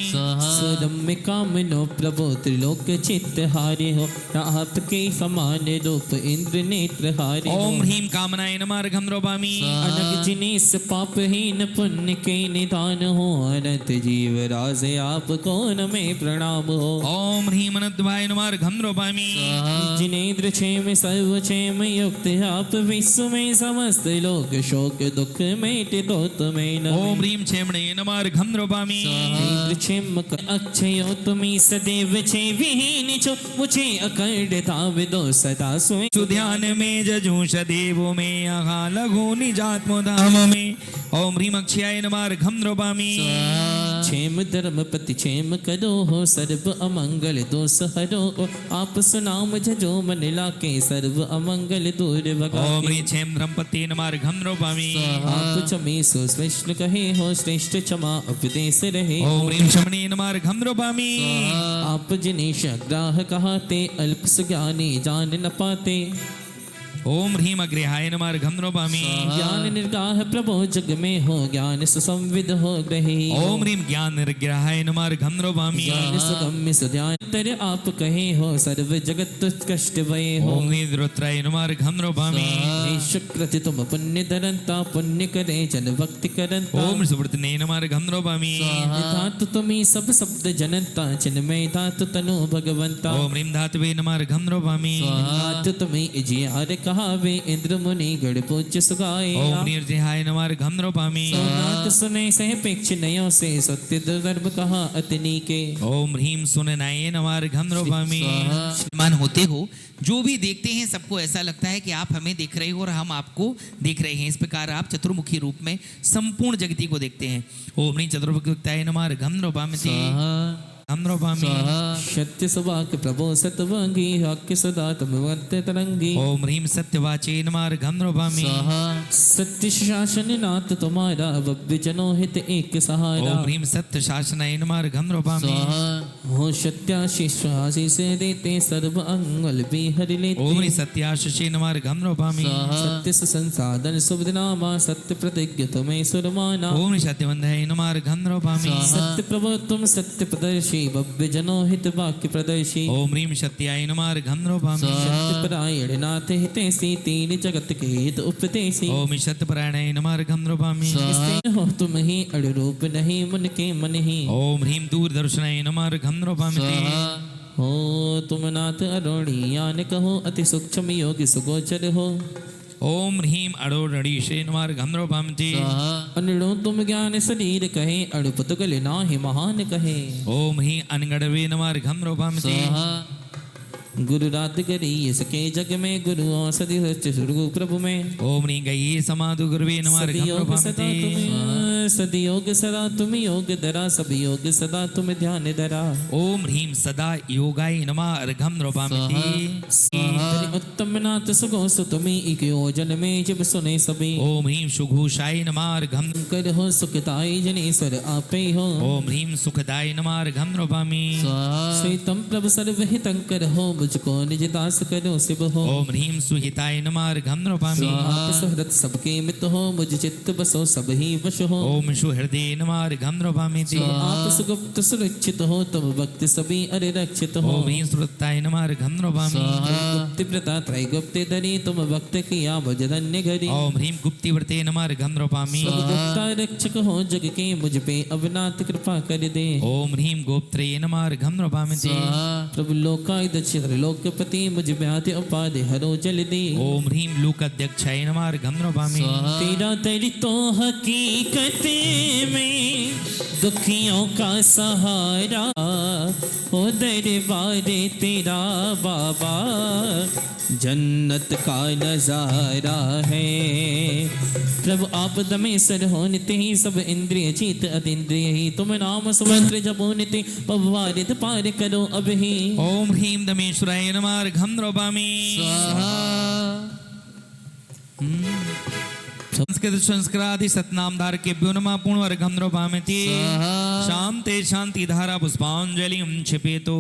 सुरम्य कामनो प्रभो त्रिलोक चित्त हारे हो आपके समान रूप इंद्र नेत्र हारे हो ओम ह्रीं कामनाय नमः अर्घं नरोपामि अनग जिनेस पापहीन पुण्य के निदान हो अनंत जीव राज आपको नमे प्रणाम हो ओम ह्रीं मनद्वाय नमः अर्घं नरोपामि जिनेन्द्र क्षेम सर्व क्षेम युक्त आप विश्व में समस्त लोक शोक दुख मेट दो तुम्हें नमः ओम ह्रीं क्षेमणे नमः अर्घं नरोपामि इंद्र क्षेम अक्षयो तुम्ही सदैव छे विहीन छो मुझे अखंडता विदो सदा सोए सुध्यान में जजू सदैव में यहाँ लघु निजात्म धाम में ओम ह्रीं अक्षयाय नमः अर्घं नरोपामि क्षेम धर्मपति क्षेम करो हो सर्व अमंगल दोष हरो हो आप सुनाम जजो मन लाके सर्व अमंगल दूर ओम भगाके ह्रीं क्षेम धर्मपते नमः अर्घं नरोपामि आप क्षमे सो श्रेष्ठ कहे हो श्रेष्ठ क्षमा उपदेश रहे ओम ह्रीं शमणे नमः अर्घं नरोपामि आप जिनेश ग्राह कहाते अल्प सुज्ञानी जान न पाते ओम ह्रीं अग्रहाय नमः अर्घं नरोपामि ज्ञान निर्गाह प्रभो जग में हो ज्ञान सुसंविद हो ग्रही ओम ह्रीं ज्ञान निर्ग्रहाय नमः अर्घं नरोपामि ज्ञान सुगम्य सुध्यान तर आप कहे हो सर्व जगत उत्कृष्ट भय हो ओम ह्रीं रुद्राय नमः अर्घं नरोपामि शुक्रति तुम पुण्य धरंता पुण्य करे जन भक्ति करंता ओम सुब्रतने नमः अर्घं नरोपामि धातु तुम्ही सब शब्द जनंता चिन्मय धातु तनु भगवंता ओम ह्रीं धातवे नमः अर्घं नरोपामि धातु तुम्ही इजियार कहावे इंद्र मुनि गण पूज्य सुगाए ओम ह्रीं अर्घहाय नमः अर्घं नरोपामि नाथ सुने सहपेक्ष नयों से सत्य धर्म कहा अतनी के ओम ह्रीं सुननाय नमः अर्घं नरोपामि मान होते हो जो भी देखते हैं सबको ऐसा लगता है कि आप हमें देख रहे हो और हम आपको देख रहे हैं। इस प्रकार आप चतुर्मुखी रूप में संपूर्ण जगती को देखते हैं। ओम ह्रीं चतुर्मुखताय नमः अर्घं नरोपामि हम नरोपामि सत्य सुवाक प्रभो सतवांगी वाक्य सदा तमवंत तरंगी ओम ह्रीं सत्यवाचे नमः अर्घं नरोपामि सत्य शासन नाथ तुम्हारा भव्य जनों हित एक सहारा ओम ह्रीं सत्य शासनाय नमः अर्घं नरोपामि हो सत्याशीष आशीष देते सर्व अंगल भी हरि लेते ओम ह्रीं सत्याशीषे नमः अर्घं नरोपामि सत्य संसाधन शुभ नामा सत्य प्रतिज्ञ तुम्हें सुरमाना ओम ह्रीं सत्यवन्धाय नमः अर्घं नरोपामि सत्य प्रभो तुम सत्य प्रदर्शी भव्य जनों हित वाक्य प्रदर्शी ओम ह्रीं सत्याय नमः अर्घं नरोपामि सत्य परायण नाथ हितैषी तीन जगत के हित उपदेशी ओम ह्रीं सत्यपरायणाय नमः अर्घं नरोपामि स्थिर हो तुम ही अड़रूप नहीं मन के मन ही ओम ह्रीं दूरदर्शनाय नमः अर्घं नरोपामि हो तुम नाथ अरुणियान कहो अति सूक्ष्म योगी सुगोचर हो ओम ह्रीं अड़ोरणीशे नमः अर्घं नरोपामि अनड़ो तुम ज्ञान शरीर कहे अड़पुत गले नाहि महान कहे ओम ह्रीं अनगढ़वे नमः अर्घं नरोपामि गुरु रात करी सके जग में गुरु औषधि सृष्टि सुरगु प्रभु में ओम ह्रीं गये समाधु गुरुवे नमः अर्घं सदा नरोपामि तुम्हें सदयोग सदा तुम योग धरा, सब योग सदा तुम ध्यान धरा। ओम ह्रीं सदा योगाय नमः अर्घम नृपामिति। उत्तम नाथ सुगो सुतमी इक योजन में जब सुने सभी। ओम ह्रीं सुघोषाय नमः अर्घम। कर हो सुखताई जनेश्वर आपे हो। ओम ह्रीं सुखदाय नमः अर्घम नृपामि। श्रीतम प्रभु सर्वहितं कर हो, मुझको निज दास करो शिव हो। ओम ह्रीं सुहिताय नमः अर्घम नृपामि। आप सुहृत सबके मित हो, मुझ चित्त बसो सब ही वश हो। ओम सुहृदय नमः अर्घम नृपामिति। आप सुगुप्त सुरक्षित हो, तब भक्त सभी अरे रक्षित हो। ओम ह्रीं सुरताय नमः अर्घम नृपामि। गुप्ति प्रता त्रैगुप्ते धरी, तुम भक्त किया भज धन्य घरी। ओम ह्रीं गुप्तिवर्ते नमः अर्घम नृपामि। सब गुप्ता रक्षक हो जग के, मुझ पे अवनाथ कृपा कर दे। ओम ह्रीं गोप्त्रे नमः अर्घम नृपामिति। प्रभु लोकाय दक्षिण लोकपति, मुझ व्याधि उपाधि हरो जल दे। ओम ह्रीं लोकाध्यक्षाय नमः अर्घम नृपामि। तेरा दर तो हकीकत में दुखियों का सहारा, हो दरबार तेरा बाबा जन्नत का नजारा है। प्रभु आप दमेसर हो नित्य ही, सब इंद्रिय जीत अतीन्द्रिय ही, तुम नाम सुमंत्र जपो नित्य, पवारित पार करो अब ही। ओम ह्रीं दमेश्वराय नमः अर्घम नृपामि। संस्कृत संस्कृतादि सतनाम धारकेभ्यो नमः पूर्ण अर्घम नृपामिति। शांते शांति धारा पुष्पांजलिं क्षिपेतो।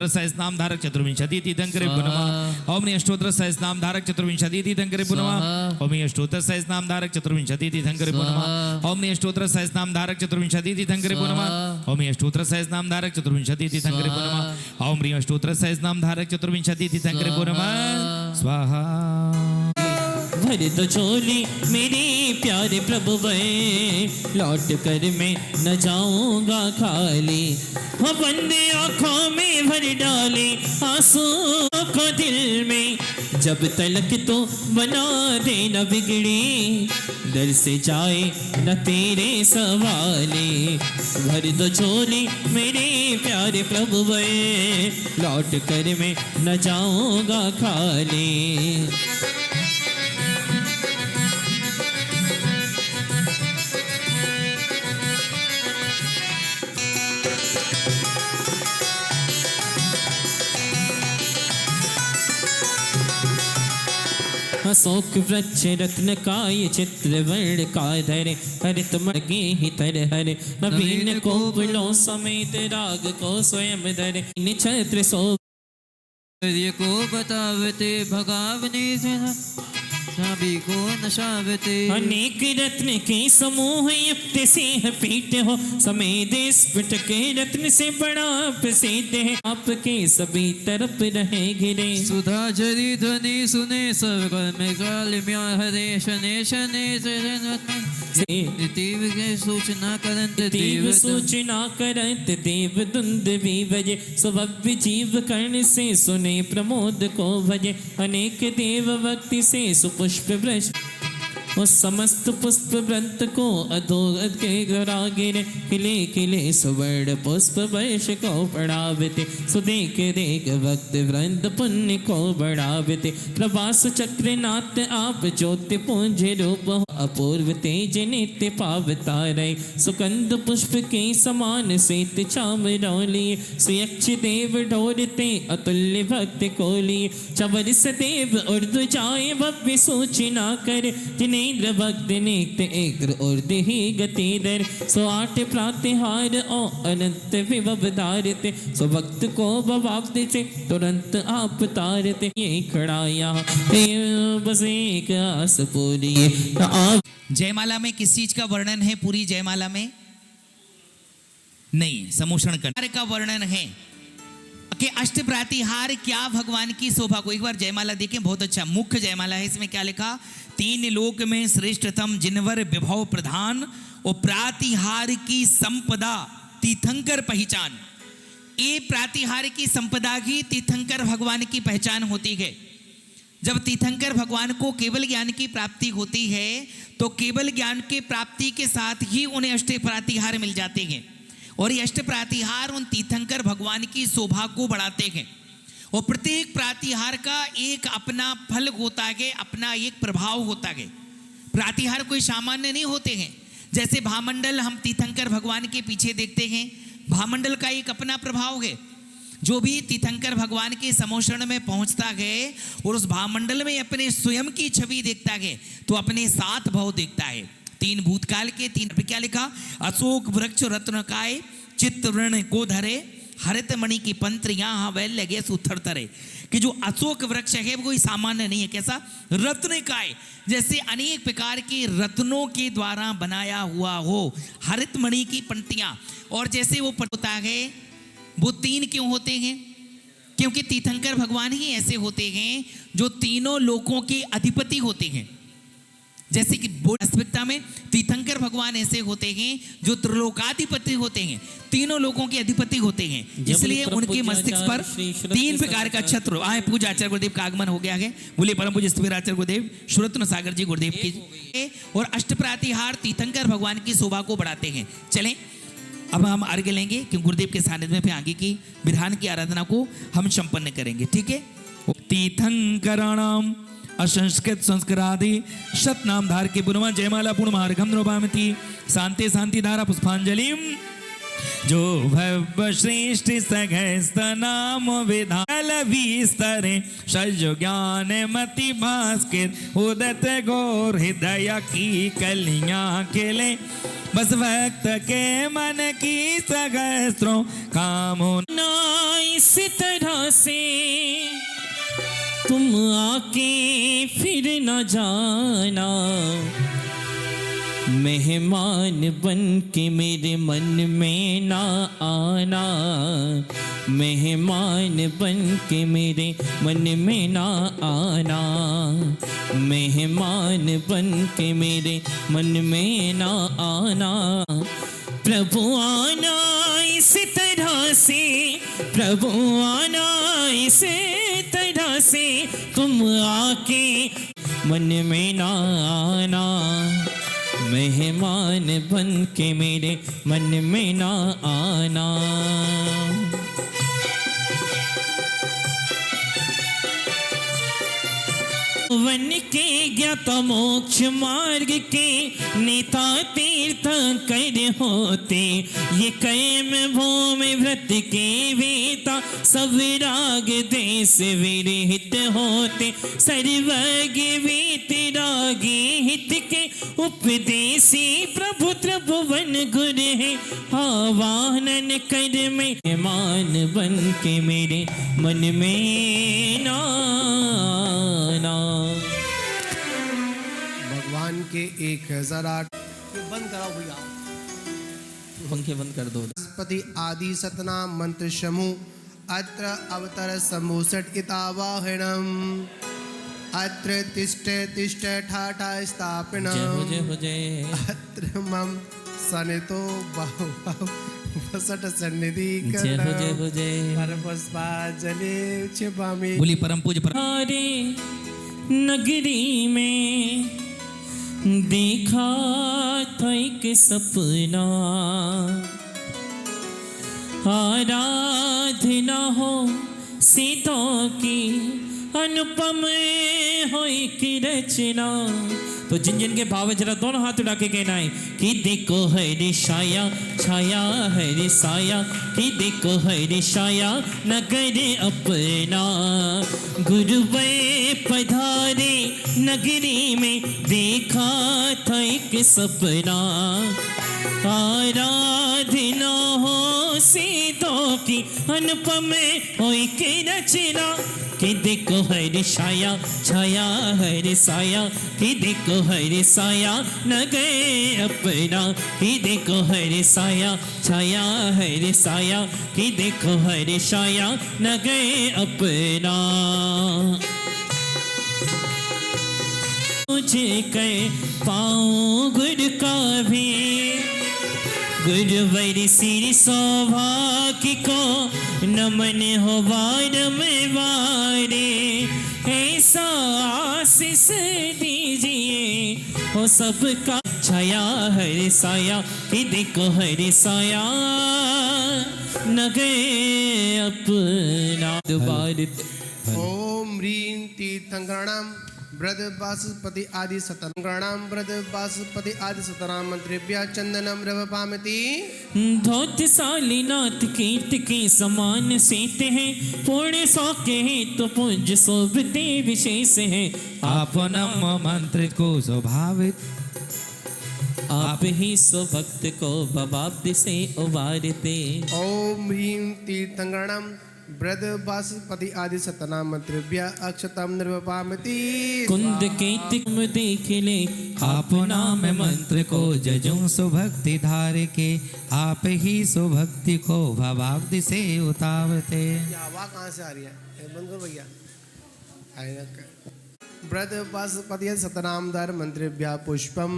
सहस्रनाम धारक चतुर्विंशति तीर्थंकरेभ्यो नमः। ओम अष्टोत्तर सहस्रनाम धारक चतुर्विंशति तीर्थंकरेभ्यो नमः। ओम अष्टोत्तर सहस्रनाम धारक चतुर्विंशति तीर्थंकरेभ्यो नमः। ओम अष्टोत्तर सहस्रनाम धारक चतुर्विंशति तीर्थंकरेभ्यो नमः। ओम अष्टोत्तर सहस्रनाम धारक चतुर्विंशति तीर्थंकरेभ्यो नमः। ओम अष्टोत्तर सहस्रनाम धारक चतुर्विंशति तीर्थंकरेभ्यो नमः। स्वाहा। भर दो झोली मेरी प्यारे प्रभु वे, लौट कर मैं न जाऊंगा खाली। हो बंदे आँखों में भर डाले आंसू को दिल में, जब तलक तो बना दे न बिगड़ी, डर से जाए न तेरे सवाले। भर दो झोली मेरे प्यारे प्रभु वे, लौट कर मैं न जाऊंगा खाली। अशोक वृक्ष रत्न का ये चित्र वर्ण का धरे, हरित मर्गे ही तर हरे। नवीन कोवलों समेत राग को स्वयं धरे, छत्र सो को बतावते भगावने से सभी को नशावते। अनेक रत्न के समूह युक्त सिंह पीठ हो, समेत स्फुट के रत्न से बड़ा प्रसिद्ध है। आपके सभी तरफ रहे घिरे, सुधा झरी ध्वनि सुने सब में काल म्या हरे शने शने देव के सूचना करंत देव सूचना करंत देव दुंद भी बजे। स्वभव्य जीव कर्ण से सुने प्रमोद को भजे, अनेक देव भक्ति से सुपुष्प वृक्ष उस समस्त पुष्प व्रत को अधोगत के घरा गिरे। खिले खिले सुवर्ण पुष्प वर्ष को बढ़ावते, सुदेख देख भक्त वृंद पुण्य को बढ़ावते। प्रभास चक्र नाथ आप ज्योति पुंज रूप हो, अपूर्व तेज नित्य पावता रहे। सुगंध पुष्प के समान श्वेत चामरौली, सुयक्ष देव ढोरते अतुल्य भक्त को लिए। चवर सदैव उर्दू जाए भव्य सूचना कर, जिन्हें इंद्र भक्त नेत्र एग्र उर्द ही गति दर। सो आठ प्रातिहार ओ अनंत विभव धारते, सो भक्त को भवाब्द से तुरंत आप तारते। ये खड़ा यहाँ बस एक आस पूरी। जयमाला में किस चीज का वर्णन है? पूरी जयमाला में नहीं, समूषण करने का वर्णन है कि अष्ट प्रातिहार क्या भगवान की शोभा को। एक बार जयमाला देखें, बहुत अच्छा मुख्य जयमाला है। इसमें क्या लिखा? तीन लोक में श्रेष्ठतम जिनवर विभव प्रधान, और प्रातिहार की संपदा तीर्थंकर पहचान। ये प्रातिहार की संपदा की तीर्थंकर भगवान की पहचान होती है। जब तीर्थंकर भगवान को केवल ज्ञान की प्राप्ति होती है, तो केवल ज्ञान की प्राप्ति के साथ ही उन्हें अष्ट प्रातिहार मिल जाते हैं। और ये अष्ट प्रातिहार उन तीर्थंकर भगवान की शोभा को बढ़ाते हैं। और प्रत्येक प्रातिहार का एक अपना फल होता है, अपना एक प्रभाव होता है। प्रातिहार कोई सामान्य नहीं होते हैं। जैसे भामंडल हम तीर्थंकर भगवान के पीछे देखते हैं, भामंडल का एक अपना प्रभाव है। जो भी तीर्थंकर भगवान के समोषण में पहुंचता है और उस भामंडल में अपने स्वयं की छवि देखता है तो अपने सात भाव देखता है। तीन भूतकाल के, तीन क्या लिखा, अशोक वृक्ष रत्नकाय चित्तवर्ण को धरे हरित मणि की पंत्र यहाँ वैल लगे सुथर तरे। कि जो अशोक वृक्ष है वो कोई सामान्य नहीं है, कैसा, रत्नकाय, जैसे अनेक प्रकार के रत्नों के द्वारा बनाया हुआ हो, हरित मणि की पंक्तियां। और जैसे वो होता है, वो तीन क्यों होते हैं? क्योंकि तीर्थंकर भगवान ही ऐसे होते हैं जो तीनों लोकों के अधिपति होते हैं। जैसे कि वास्तविकता में तीर्थंकर भगवान ऐसे होते हैं जो त्रिलोकाधिपति होते हैं, तीनों लोगों के अधिपति होते हैं। इसलिए उनके मस्तिष्क पर तीन प्रकार का छत्र। आए पूजा आचार्य गुरुदेव का आगमन हो गया है। बोले परम पूज्य स्थिराचार्य गुरुदेव सुरत्न सागर जी गुरुदेव की। और अष्टप्रातिहार तीर्थंकर भगवान की शोभा को बढ़ाते हैं। चलें अब हम अर्घ्य लेंगे क्योंकि गुरुदेव के सानिध्य में फिर आगे की विधान की आराधना को हम संपन्न करेंगे। ठीक है। तीर्थंकराणाम असंस्कृत संस्कारादि शतनाम धार के पुनवा जयमाला पूर्णमार्गम नृपामति शांति शांति धारा पुष्पांजलिम जो भव श्रेष्ठ सगस्त नाम विधाल विस्तरे सजो ज्ञान मति भास्कर उदत गौर हृदय की कलियां खेले बस भक्त के मन की सहस्त्रों कामना। इस तरह से तुम आके फिर न जाना, मेहमान बन के मेरे मन में ना आना, मेहमान बन के मेरे मन में ना आना, मेहमान बन के मेरे मन में ना आना। प्रभु आना इस तरह से, प्रभु आना इस तरह से तुम आके मन में ना आना, मेहमान बन के मेरे मन में ना आना। वन के ज्ञात मोक्ष मार्ग के नेता तीर्थंकर होते, ये कैम भूमि व्रत के वेता सब राग देश विरहित होते, सर्वज्ञ वीतरागी हित के उपदेशी प्रभु त्रिभुवन गुर है, आवाहन कर मेहमान बन के मेरे मन में ना आना। भगवान के 1008 बंद कराओ भैया, पंखे बंद कर दो। पति आदि सतनाम मंत्र समूह अत्र अवतर सम्भूषट इतावाहनम अत्र तिष्ठ तिष्ठ ठाठा स्थापनम जय हो जय हो जय। अत्र मम सनितो बहु वसट सन्निधि जय हो जय हो जय। पुष्पांजलि छिपामि। बोली परम पूज्य हमारे नगरी में देखा था एक सपना, आराधना हो सीतों की अनुपम हो एक रचना। तो जिन जिन के भाव जरा दोनों हाथ उठा के कहना है कि देखो हरे छाया छाया हरे साया, कि देखो हरे छाया नगर अपना, गुरुवे पधारे नगरी में देखा था एक सपना, आराधना हो सीतों की अनुपम हो एक रचना। कि देखो हरे छाया छाया हरे साया, कि देखो हरे साया न गए अपना, कि देखो हरे साया छाया हरे साया, कि देखो हरे छाया न गए अपना। मुझे कह पाऊँ गुरु का भी, गुरुवर सिर सौभाग्य को नमन हो वारम वारे, ऐसा आशीष दीजिए हो सबका छाया हरे साया, कि देखो हरे साया न गए अपना। दोबारा ओम ह्रीं तीर्थंकराणाम ब्रद वासुपति आदि सतनाम ब्रद वासुपति आदि सतनाम मंत्रेभ्य चंदनम रवपामति। धौत सालीनाथ कीर्ति के समान सेते हैं, पूर्ण सौ के हैं तो पुंज शोभते विशेष है। आपनम मंत्र को स्वभावित, आप ही सो भक्त को भवाब्द से उबारते। ओम ह्रीं तीर्थंकरणम ब्रद वासुपति आदि सतनाम मंत्रेभ्य अक्षतम निर्वपामति। कुंद के तिक्म देख ले आप नाम मंत्र को जजों सुभक्ति धार के, आप ही सुभक्ति को भवाब्द से उतारते। ये हवा कहाँ से आ रही है? ये बंद करो भैया। ब्रद वासुपति सतनाम धर मंत्रेभ्य पुष्पम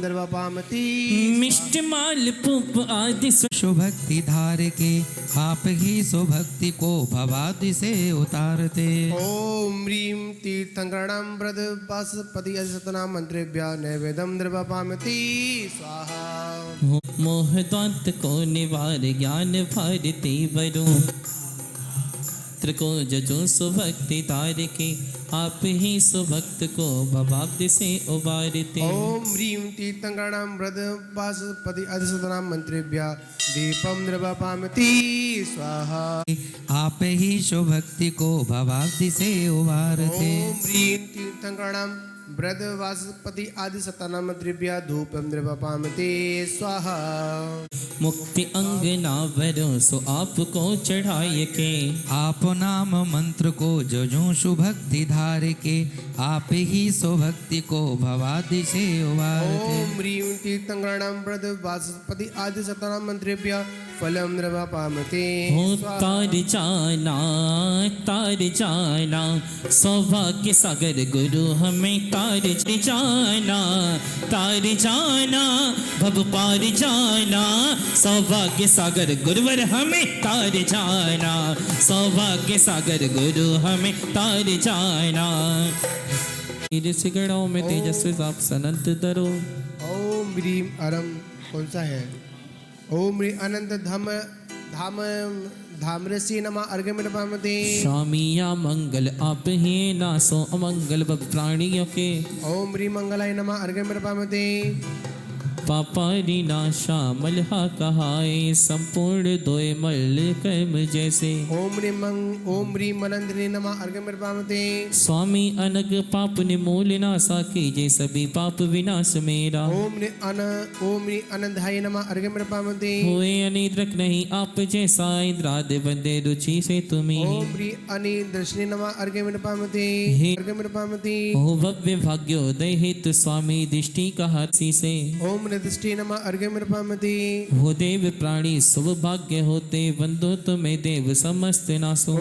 निर्वपामति। मिष्ट माल पुप आदि सुभक्ति धार के, आप ही सुभक्ति को भवाब्द से उतारते। ओम ह्रीं तीर्थंकरणम ब्रद वासुपति सतनाम मंत्रेभ्य नैवेद्यम निर्वपामति स्वाहा। मोहदांत को निवार ज्ञान भारती वरुण को जजो सुभक्ति तार के, आप ही सुभक्त को भवाब्द से उबारते। ओम ह्रीं तीर्थंकरणम ब्रद वासुपति आदि सतनाम मंत्रेभ्य दीपम निर्वपामति स्वाहा। आप ही सुभक्ति को भवाब्द से उबारते। ओम ह्रीं तीर्थंकरणम ब्रद वासुपति आदि सतनाम मंत्रेभ्य धूपम निर्वपामति स्वाहा। मुक्ति अंगना वरो सो आपको चढ़ाए के, आप नाम मंत्र को जजों सुभक्ति धार के, आप ही सुभक्ति को भवाब्द से उबारते। ओम ह्रीं तीर्थंकरणम ब्रद वासुपति आदि सतनाम मंत्रेभ्य फलम निर्वपामति हो स्वाहा। तार जाना सौभाग्य सागर गुरु हमें तार जाना भव पार जाना, सौभाग्य सागर गुरुवर हमें तार जाना, सौभाग्य सागर गुरु हमें तार जाना। तेरे सिगड़ों में तेजस्वी आप सनंत दरो। ओम ह्रीं अरम कौन सा है? ओम ह्रीं अनंत धाम धाम धामरसी नमः अर्घ्य निर्वपामति। स्वामिया मंगल आप ही नासो अमंगल बब प्राणियों के। ओम ह्रीं मंगलाय नमः अर्घ्य निर्वपामति। पापारी नाशा मलहा कहाए, संपूर्ण दोय मल कर्म जैसे। ओम ह्रीं मनंदिनी नमः अर्घ्य निर्वपामति। स्वामी अनग पाप निमूल नासा कीजे सभी पाप विनाश मेरा। ओम ह्रीं अनंधाय नमः अर्घ्य निर्वपामति। हुए अनिद्रक नहीं आप जैसा, इंद्राद बंदे रुचि से तुम्ही। ओम ह्रीं अनिदर्शनी नमः अर्घ्य निर्वपामति। हे- अर्घ्य निर्वपामति। हो भव्य भाग्योदय हेतु स्वामी दृष्टि का हर्षि से। ओम दृष्टि नमः अर्घ्य निर्वपामति। हो देव प्राणी सौभाग्य होते, वंदो तुम्हें देव समस्त नासो।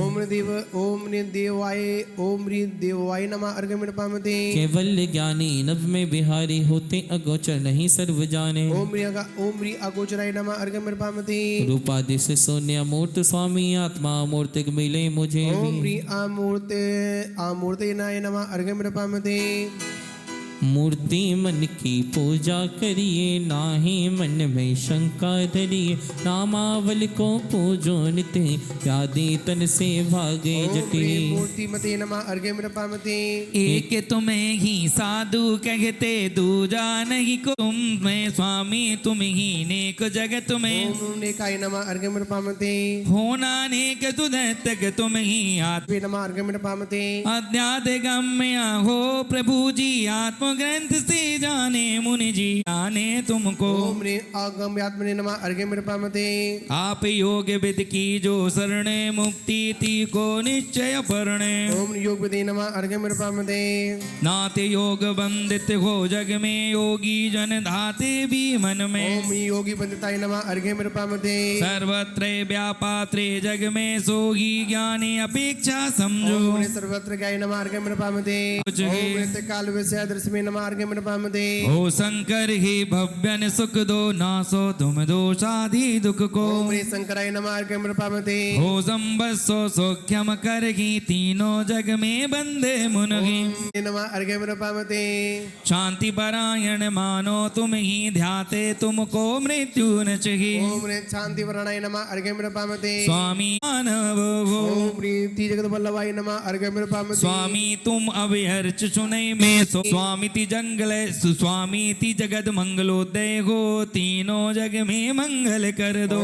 ओम ह्रीं देवाय नमः अर्घ्य निर्वपामति। केवल ज्ञानी नभ में बिहारी होते, अगोचर नहीं सर्व जाने। ओम ह्रीं अगोचराय नमः अर्घ्य निर्वपामति। रूपादि से शून्य मूर्त स्वामी आत्मा मूर्तिक मिले मुझे ओम भी। ह्रीं आमूर्तेनाय नमः अर्घ्य निर्वपामति। मूर्ति मन की पूजा करिए, नाही मन में शंका धरिए। नामावल को पूजो नित्य, यादि तन से भागे जटी। मूर्तिमते नमः अर्घ्य निर्वपामति। एक तुम्हें ही साधु कहते, दूजा नहीं को तुम्हें स्वामी, तुम ही नेक जगत में। ओम नेकाय नमः अर्घ्य निर्वपामति। होना नेक तुदत्तक तुम ही आत्म वे नमः अर्घ्य निर्वपामति। अज्ञात गम्य हो प्रभु जी, आत्म ग्रंथ से जाने मुनि जी, जाने तुमको। ओम ह्रीं आगम्यात्मने नमः अर्घ्य निर्वपामति। आप योग विद की जो शरणे, मुक्ति ती को निश्चय परणे। ओम योग विदे नमः अर्घ्य निर्वपामति। नाते योग बंदित हो जग में, योगी जन धाते भी मन में। ओम योगी बंदिताय नमः अर्घ्य निर्वपामति। सर्वत्र व्यापात्रे जग में, सोही ज्ञानी अपेक्षा समझो। ओम सर्वत्र गाय नमः अर्घ्य निर्वपामति। ओम नित्य काल विषय दृश्य में शंकराय नमः अर्घ्यं प्रपद्ये। हो शंकर ही भव्यन सुख दो नासो तुम दोषादि दुख को। ओम ह्रीं शंकराय नमः अर्घ्यं प्रपद्ये। हो संबत्सो सौख्यम करही तीनों जग में बंदे मुनहि। ओम नमः अर्घ्यं प्रपद्ये। शांति परायण मानो तुम ही ध्याते तुमको मृत्यु न चही। ओम ह्रीं शांति वर्णाय नमः अर्घ्यं प्रपद्ये। स्वामी मानव हो ओम ह्रीं जगत वल्लभाय नमः अर्घ्यं प्रपद्ये। स्वामी तुम अविहर्च सुनै में सो। स्वामी ति जंगल स्वामी ति जगत मंगलोदय हो तीनों जग में मंगल कर दो।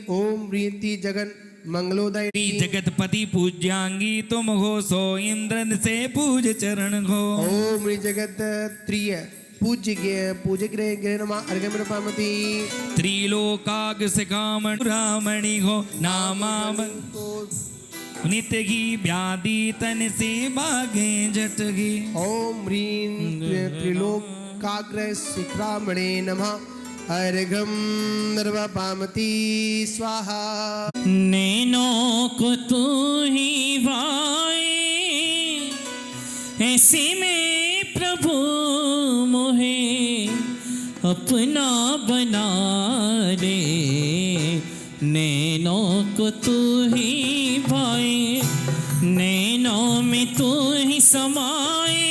ओम ह्रीं जगन मंगलोदय। जगतपति पूज्यांगी तुम हो सो इंद्र से पूज चरण हो। ओम ह्रीं जगत त्रिय पूज्य ग्रह नमः अर्घ्यं प्रपद्ये। त्रिलोकाग सिखामण रामणि हो नामाम नित्य की व्याधि तन से भागे जटगी। ओम ह्रीं त्रिलोकाग्र शिखरामणे नमः अर्घ्यं प्रपद्ये स्वाहा। नैनों को तू ही भाए ऐसे में प्रभु मोहे अपना बना रे। नैनों को तू ही भाए नैनों में तू ही समाए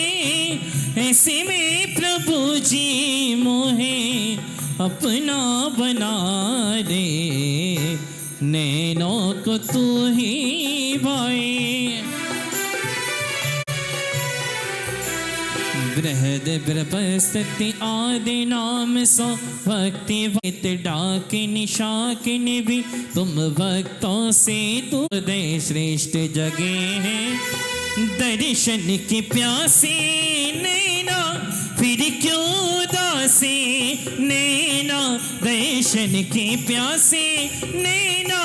ऐसे में प्रभु जी मोहे अपना बना रे। नैनों को तू ही भाए। बृहद बृहस्पति आदि नाम सो भक्ति भक्त डाक निशाकिन भी तुम भक्तों से तू दे श्रेष्ठ जगे हैं। दर्शन की प्यासे नैना फिर क्यों उदासी। नैना दर्शन की प्यासे नैना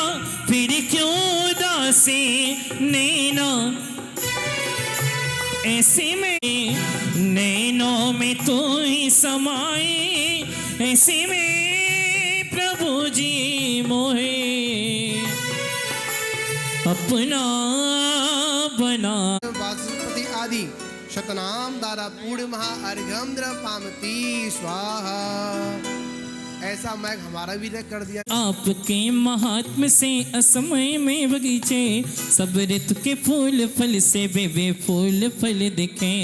फिर क्यों उदासी। नैना ऐसे में नैनों में तू ही समाए ऐसे में प्रभु जी मोहे अपना बना। वासुपति आदि शतनाम दारा पूर्ण महा अर्घ्यं प्रपद्ये स्वाहा। ऐसा मैघ हमारा भी कर दिया। आपके महात्म से असमय में बगीचे सब ऋतु के फूल फल से वे फूल फल दिखे।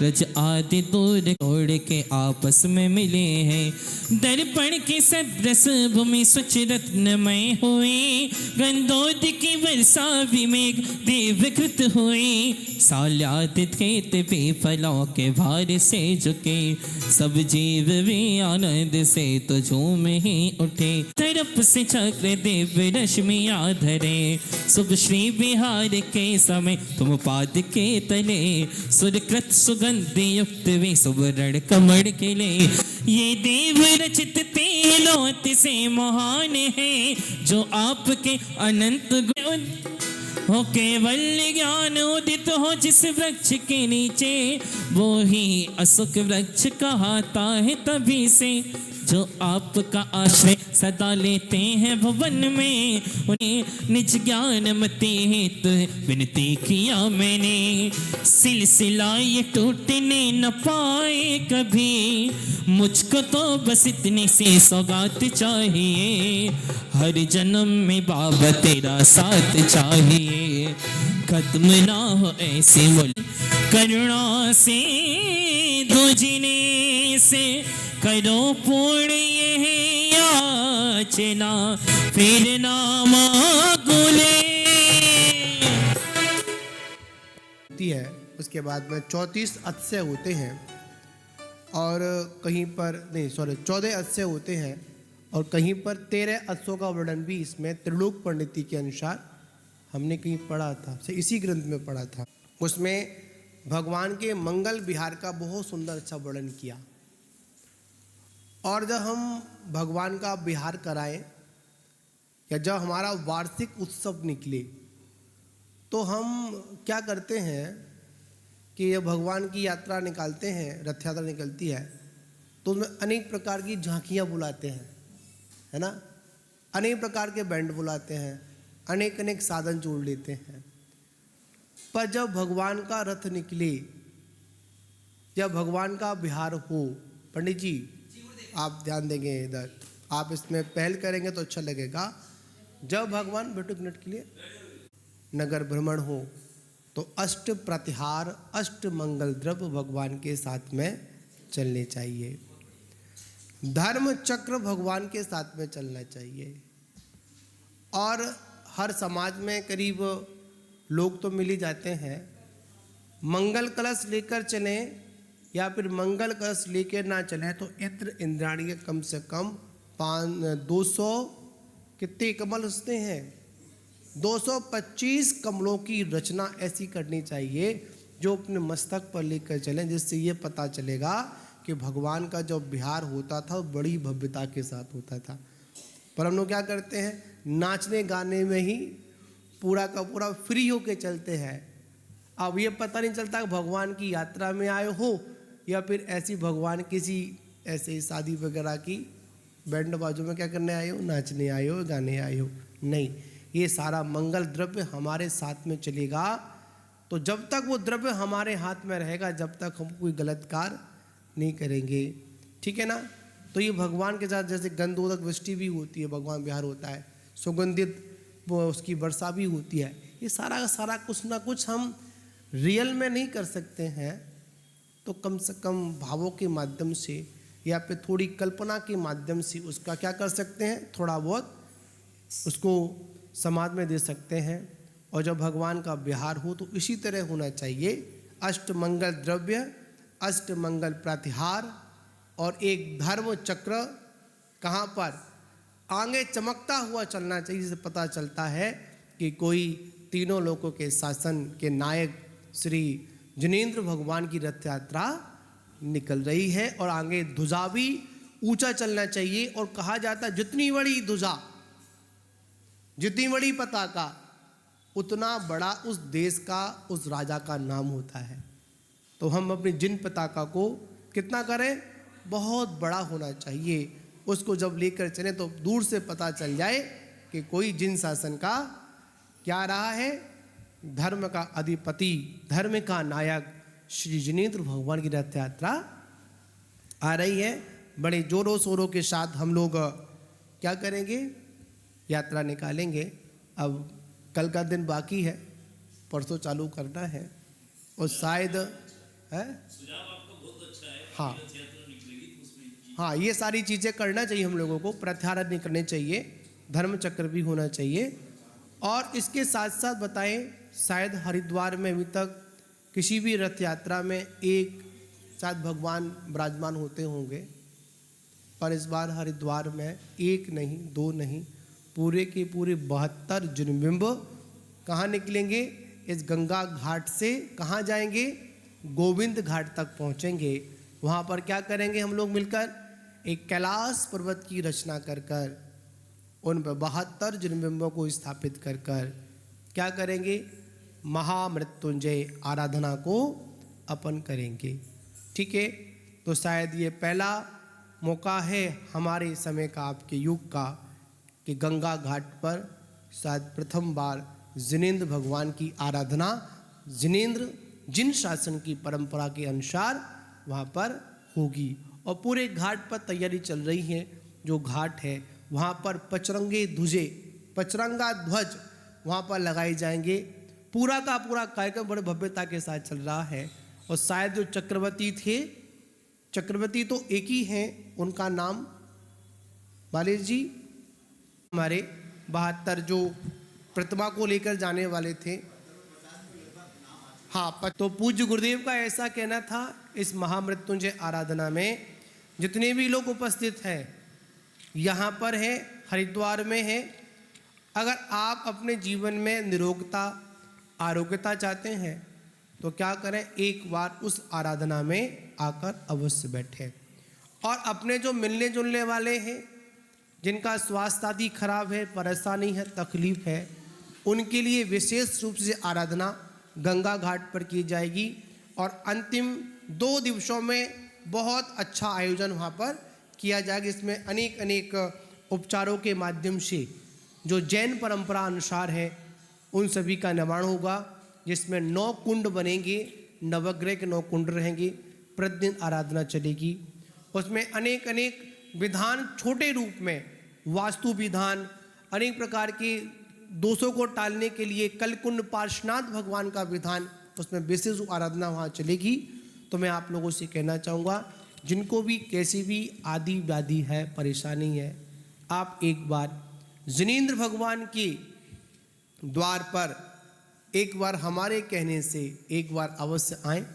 रज आदि दूर तोड़ के आपस में मिले हैं। दर्पण के सदृश भूमि स्वच्छ रत्नमय हुई। गंधोद की वर्षा विमेघ देवकृत हुई। साल्यादित खेत भी फलों के भार से झुके। सब जीव भी आनंद से तो झूम ही उठे। तरफ से चक्र देव रश्मियाँ धरे। शुभ श्री विहार के समय तुम पाद के तले। सुरकृत सुगंध युक्त वे सुवर्ण कमल के ले। ये देव रचित तेलोत से महान है। जो आपके अनंत गुण हो केवल ज्ञान उदित हो जिस वृक्ष के नीचे। वो ही अशोक वृक्ष कहता है तभी से। जो आपका आश्रय सदा लेते हैं भवन में। उन्हें निज ज्ञान मति हेतु विनती किया मैंने। सिलसिला ये टूटने न पाए कभी। मुझको तो बस इतनी सी सौगात चाहिए। हर जन्म में बाबा तेरा साथ चाहिए। खत्म ना हो ऐसे मुल्क करुणा से दूजने से। करो पूर्ण ये याचना फिर ना मांगुले। है उसके बाद में 34 अक्षय होते हैं और कहीं पर नहीं 14 अक्षय होते हैं और कहीं पर 13 अक्षयों का वर्णन भी इसमें त्रिलोक पंडिती के अनुसार हमने कहीं पढ़ा था। इसी ग्रंथ में पढ़ा था। उसमें भगवान के मंगल विहार का बहुत सुंदर अच्छा वर्णन किया। और जब हम भगवान का विहार कराएं या जब हमारा वार्षिक उत्सव निकले तो हम क्या करते हैं कि जब भगवान की यात्रा निकालते हैं, रथ यात्रा निकलती है, तो उसमें अनेक प्रकार की झांकियाँ बुलाते हैं, है ना। अनेक प्रकार के बैंड बुलाते हैं, अनेक अनेक साधन जोड़ लेते हैं। पर जब भगवान का रथ निकले, जब भगवान का विहार हो, पंडित जी आप ध्यान देंगे इधर, आप इसमें पहल करेंगे तो अच्छा लगेगा। जब भगवान बैठो एक मिनट के लिए नगर भ्रमण हो तो अष्ट प्रतिहार अष्ट मंगल द्रव्य भगवान के साथ में चलने चाहिए। धर्म चक्र भगवान के साथ में चलना चाहिए। और हर समाज में करीब लोग तो मिल ही जाते हैं, मंगल कलश लेकर चलें या फिर मंगल कलश लेकर ना चलें तो इंद्र इंद्राणी के कम से कम 200 कितने कमल रचते हैं, 225 कमलों की रचना ऐसी करनी चाहिए जो अपने मस्तक पर लेकर चलें, जिससे ये पता चलेगा कि भगवान का जो विहार होता था वो बड़ी भव्यता के साथ होता था। पर हम लोग क्या करते हैं, नाचने गाने में ही पूरा का पूरा फ्री होके चलते हैं। अब ये पता नहीं चलता कि भगवान की यात्रा में आए हो या फिर ऐसी भगवान किसी ऐसे शादी वगैरह की बैंड बाजू में क्या करने आए हो, नाचने आए हो, गाने आए हो। नहीं, ये सारा मंगल द्रव्य हमारे साथ में चलेगा। तो जब तक वो द्रव्य हमारे हाथ में रहेगा, जब तक हम कोई गलत कार्य नहीं करेंगे, ठीक है ना। तो ये भगवान के साथ जैसे गंधोदक वृष्टि भी होती है, भगवान विहार होता है, सुगंधित वो उसकी वर्षा भी होती है। ये सारा का सारा कुछ ना कुछ हम रियल में नहीं कर सकते हैं तो कम से कम भावों के माध्यम से या फिर थोड़ी कल्पना के माध्यम से उसका क्या कर सकते हैं, थोड़ा बहुत उसको समाज में दे सकते हैं। और जब भगवान का विहार हो तो इसी तरह होना चाहिए। अष्ट मंगल द्रव्य, अष्ट मंगल प्रतिहार और एक धर्म चक्र कहाँ पर आगे चमकता हुआ चलना चाहिए, जिससे पता चलता है कि कोई तीनों लोकों के शासन के नायक श्री जिनेंद्र भगवान की रथ यात्रा निकल रही है। और आगे ध्वजा भी ऊंचा चलना चाहिए। और कहा जाता है जितनी बड़ी ध्वजा, जितनी बड़ी पताका, उतना बड़ा उस देश का, उस राजा का नाम होता है। तो हम अपनी जिन पताका को कितना करें, बहुत बड़ा होना चाहिए। उसको जब लेकर चलें तो दूर से पता चल जाए कि कोई जिन शासन का क्या रहा है, धर्म का अधिपति, धर्म का नायक श्री जिनेंद्र भगवान की रथ यात्रा आ रही है। बड़े जोरों शोरों के साथ हम लोग क्या करेंगे, यात्रा निकालेंगे। अब कल का दिन बाकी है, परसों चालू करना है और शायद है, हाँ हाँ, ये सारी चीज़ें करना चाहिए हम लोगों को। प्रत्याहार नहीं करने चाहिए, धर्म चक्र भी होना चाहिए। और इसके साथ साथ बताएं, शायद हरिद्वार में अभी तक किसी भी रथ यात्रा में एक शायद भगवान विराजमान होते होंगे, पर इस बार हरिद्वार में एक नहीं, दो नहीं, पूरे के पूरे 72 ज्योतिर्बिंब कहाँ निकलेंगे, इस गंगा घाट से कहाँ जाएंगे, गोविंद घाट तक पहुँचेंगे। वहाँ पर क्या करेंगे हम लोग मिलकर, एक कैलाश पर्वत की रचना कर कर उन पर 72 ज्योतिर्बिंबों को स्थापित कर कर क्या करेंगे, महामृत्युंजय आराधना को अपन करेंगे। ठीक है, तो शायद ये पहला मौका है हमारे समय का, आपके युग का, कि गंगा घाट पर शायद प्रथम बार जिनेंद्र भगवान की आराधना, जिनेंद्र जिन शासन की परंपरा के अनुसार वहाँ पर होगी। और पूरे घाट पर तैयारी चल रही है। जो घाट है वहाँ पर पचरंगे ध्वजे, पचरंगा ध्वज वहाँ पर लगाए जाएंगे। पूरा का पूरा कार्यक्रम बड़े भव्यता के साथ चल रहा है। और शायद जो चक्रवर्ती थे, चक्रवर्ती तो एक ही हैं, उनका नाम बालेश जी, हमारे 72 जो प्रतिमा को लेकर जाने वाले थे, हाँ, तो पूज्य गुरुदेव का ऐसा कहना था, इस महामृत्युंजय आराधना में जितने भी लोग उपस्थित हैं, यहाँ पर हैं, हरिद्वार में हैं, अगर आप अपने जीवन में निरोगता, आरोग्यता चाहते हैं तो क्या करें, एक बार उस आराधना में आकर अवश्य बैठें। और अपने जो मिलने जुलने वाले हैं, जिनका स्वास्थ्य आदि खराब है, परेशानी है, तकलीफ है, उनके लिए विशेष रूप से आराधना गंगा घाट पर की जाएगी। और अंतिम 2 दिवसों में बहुत अच्छा आयोजन वहाँ पर किया जाएगा। इसमें अनेक अनेक उपचारों के माध्यम से जो जैन परंपरा अनुसार है उन सभी का निर्माण होगा, जिसमें 9 कुंड बनेंगे, नवग्रह के 9 कुंड रहेंगे, प्रतिदिन आराधना चलेगी। उसमें अनेक अनेक विधान छोटे रूप में, वास्तु विधान, अनेक प्रकार के दोषों को टालने के लिए कलकुंड पार्श्वनाथ भगवान का विधान, उसमें विशेष आराधना वहाँ चलेगी। तो मैं आप लोगों से कहना चाहूँगा, जिनको भी कैसी भी आदि व्याधि है, परेशानी है, आप एक बार जिनेंद्र भगवान के द्वार पर एक बार हमारे कहने से एक बार अवश्य आएँ।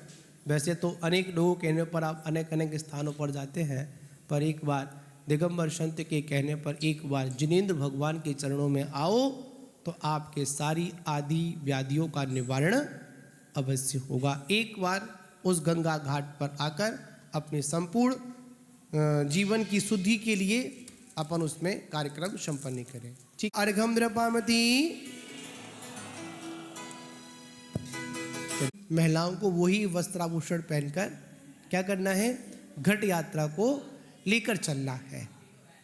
वैसे तो अनेक लोगों के कहने पर आप अनेक अनेक स्थानों पर जाते हैं, पर एक बार दिगंबर संत के कहने पर एक बार जिनेंद्र भगवान के चरणों में आओ तो आपके सारी आदि व्याधियों का निवारण अवश्य होगा। एक बार उस गंगा घाट पर आकर अपने संपूर्ण जीवन की शुद्धि के लिए अपन उसमें कार्यक्रम संपन्न करें। ठीक, अर्घम द्रपामती। महिलाओं को वही वस्त्राभूषण पहनकर क्या करना है, घट यात्रा को लेकर चलना है।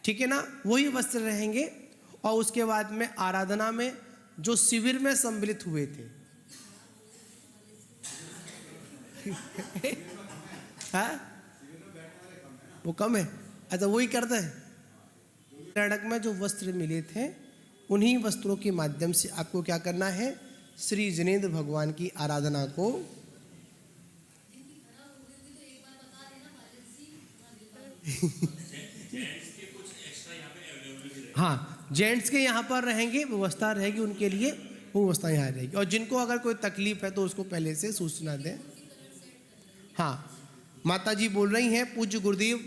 ठीक है ना, वही वस्त्र रहेंगे। और उसके बाद में आराधना में जो शिविर में सम्मिलित हुए थे हाँ? वो कम है, अच्छा वही करते हैं। कर्नाटक में जो वस्त्र मिले थे, उन्हीं वस्त्रों के माध्यम से आपको क्या करना है, श्री जिनेंद्र भगवान की आराधना को हाँ, जेंट्स के यहाँ पर रहेंगे, व्यवस्था रहेगी उनके लिए, वो व्यवस्था यहाँ रहेगी। और जिनको अगर कोई तकलीफ है तो उसको पहले से सूचना दें। हाँ, माता जी बोल रही हैं, पूज्य गुरुदेव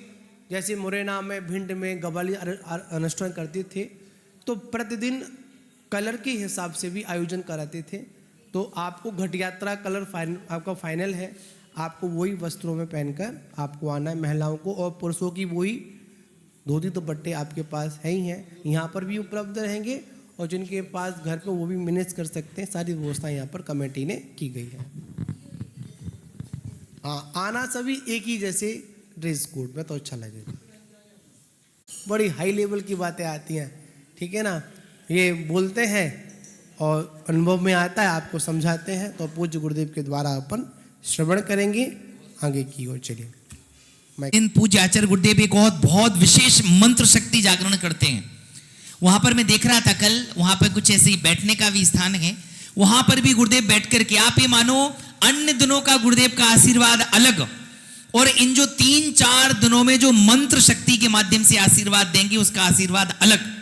जैसे मुरैना में, भिंड में गवाली अनुष्ठान करते थे तो प्रतिदिन कलर के हिसाब से भी आयोजन कराते थे। तो आपको घट यात्रा कलर आपका फाइनल है, आपको वही वस्त्रों में पहनकर आपको आना है, महिलाओं को। और पुरुषों की वही धोती दुपट्टे आपके पास है ही हैं, यहाँ पर भी उपलब्ध रहेंगे। और जिनके पास घर पे वो भी मैनेज कर सकते हैं, सारी व्यवस्था यहाँ पर कमेटी ने की गई है। हाँ, आना सभी एक ही जैसे ड्रेस कोड में तो अच्छा लगेगा। बड़ी हाई लेवल की बातें आती हैं, ठीक है ना, ये बोलते हैं और अनुभव में आता है, आपको समझाते हैं। तो पूज्य गुरुदेव के द्वारा अपन श्रवण करेंगे, आगे की ओर चलिए। इन पूज्य आचार्य गुरुदेव एक बहुत विशेष मंत्र शक्ति जागरण करते हैं। वहां पर मैं देख रहा था कल, वहां पर कुछ ऐसे ही बैठने का भी स्थान है, वहां पर भी गुरुदेव बैठ करके, आप ये मानो अन्य दिनों का गुरुदेव का आशीर्वाद अलग, और इन जो 3-4 दिनों में जो मंत्र शक्ति के माध्यम से आशीर्वाद देंगे उसका आशीर्वाद अलग।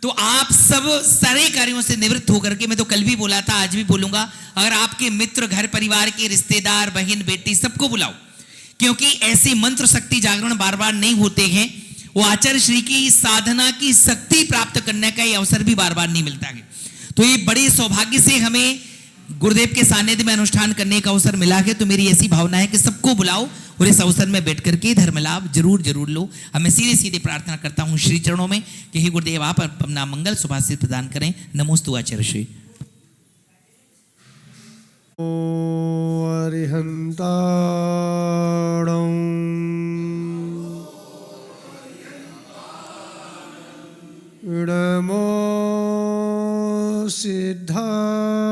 तो आप सब सारे कार्यों से निवृत्त होकर के, मैं तो कल भी बोला था, आज भी बोलूंगा, अगर आपके मित्र, घर परिवार के रिश्तेदार, बहन बेटी, सबको बुलाओ, क्योंकि ऐसे मंत्र शक्ति जागरण बार बार नहीं होते हैं। वो आचार्य श्री की साधना की शक्ति प्राप्त करने का ये अवसर भी बार बार नहीं मिलता है। तो ये बड़े सौभाग्य से हमें गुरुदेव के सानिध्य में अनुष्ठान करने का अवसर मिला है। तो मेरी ऐसी भावना है कि सबको बुलाओ और इस अवसर में बैठ करके धर्म लाभ जरूर लो। हमें सीधे सीधे प्रार्थना करता हूँ श्री चरणों में कि हे गुरुदेव, आप अपना मंगल सुभाषित प्रदान करें। नमोस्तु आचार्य श्री। नमो सिद्धाणं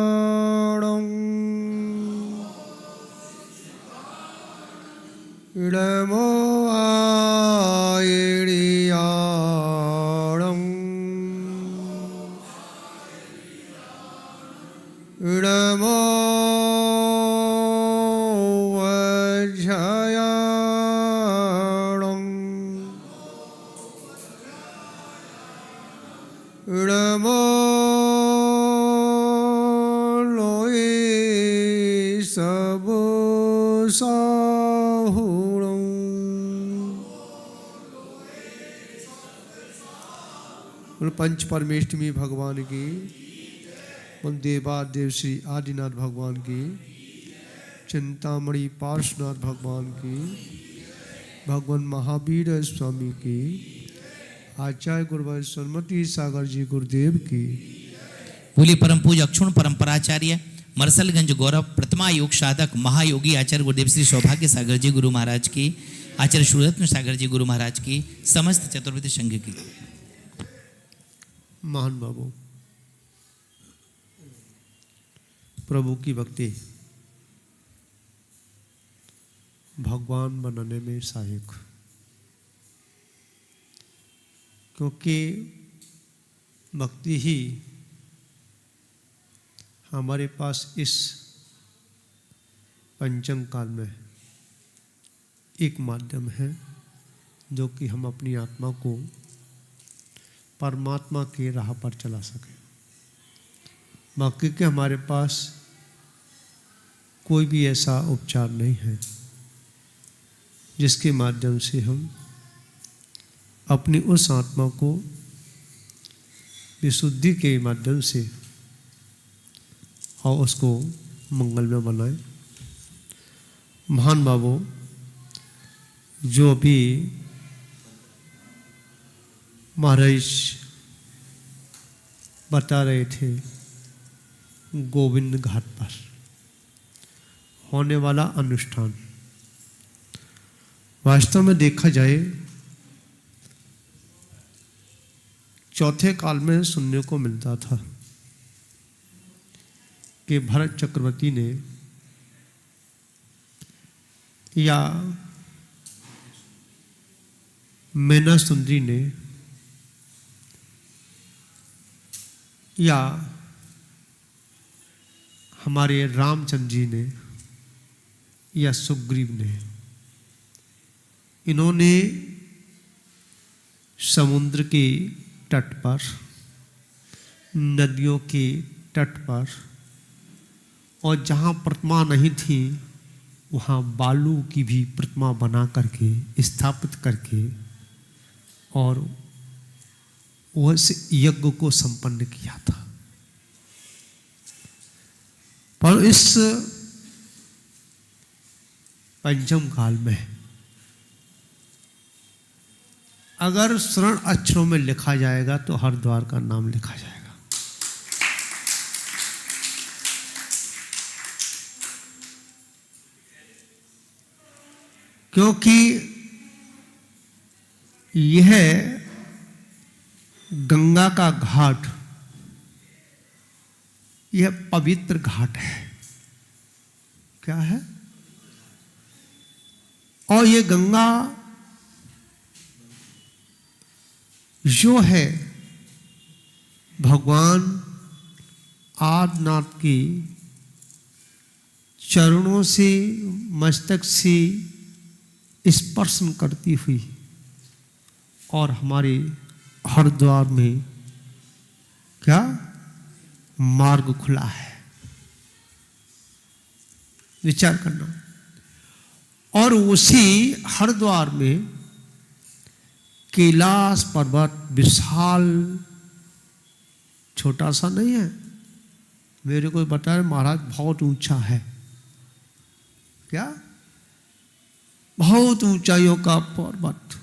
नमो आयर्याणं नमो वज्रयाणं नमो पंच परमेष्टमी भगवान की, देवादेव श्री आदिनाथ भगवान की, चिंतामणि पार्श्वनाथ भगवान की, भगवान महावीर स्वामी की, आचार्य गुरुवर सन्मति सागर जी गुरुदेव की। बोली परम पूज्य अक्षुण परंपराचार्य मरसलगंज गौरव प्रतिमा योग साधक महायोगी आचार्य गुरुदेव श्री सौभाग्य सागर जी गुरु महाराज की, आचार्य सूर्यरत्न सागर जी गुरु महाराज की, समस्त चतुर्वेद संघ की। महान बाबू, प्रभु की भक्ति भगवान बनाने में सहायक, क्योंकि भक्ति ही हमारे पास इस पंचम काल में एक माध्यम है जो कि हम अपनी आत्मा को परमात्मा के राह पर चला सकें। बाकी के हमारे पास कोई भी ऐसा उपचार नहीं है जिसके माध्यम से हम अपनी उस आत्मा को विशुद्धि के माध्यम से और उसको मंगल में बनाएं। महान बाबू जो अभी महाराज बता रहे थे गोविंद घाट पर होने वाला अनुष्ठान, वास्तव में देखा जाए चौथे काल में सुनने को मिलता था कि भरत चक्रवर्ती ने या मैना सुंदरी ने या हमारे रामचंद्र जी ने या सुग्रीव ने, इन्होंने समुद्र के तट पर, नदियों के तट पर और जहाँ प्रतिमा नहीं थी वहाँ बालू की भी प्रतिमा बना करके स्थापित करके और उस यज्ञ को संपन्न किया था। पर इस पंचम काल में अगर स्वर्ण अक्षरों में लिखा जाएगा तो हरिद्वार का नाम लिखा जाएगा। क्योंकि यह गंगा का घाट, यह पवित्र घाट है। क्या है? और ये गंगा जो है भगवान आदिनाथ की चरणों से, मस्तक से स्पर्शन करती हुई और हमारे हरिद्वार में क्या मार्ग खुला है। विचार करना। और उसी हरिद्वार में कैलाश पर्वत विशाल, छोटा सा नहीं है। मेरे को बता रहे महाराज बहुत ऊंचा है। क्या? बहुत ऊंचाइयों का पर्वत,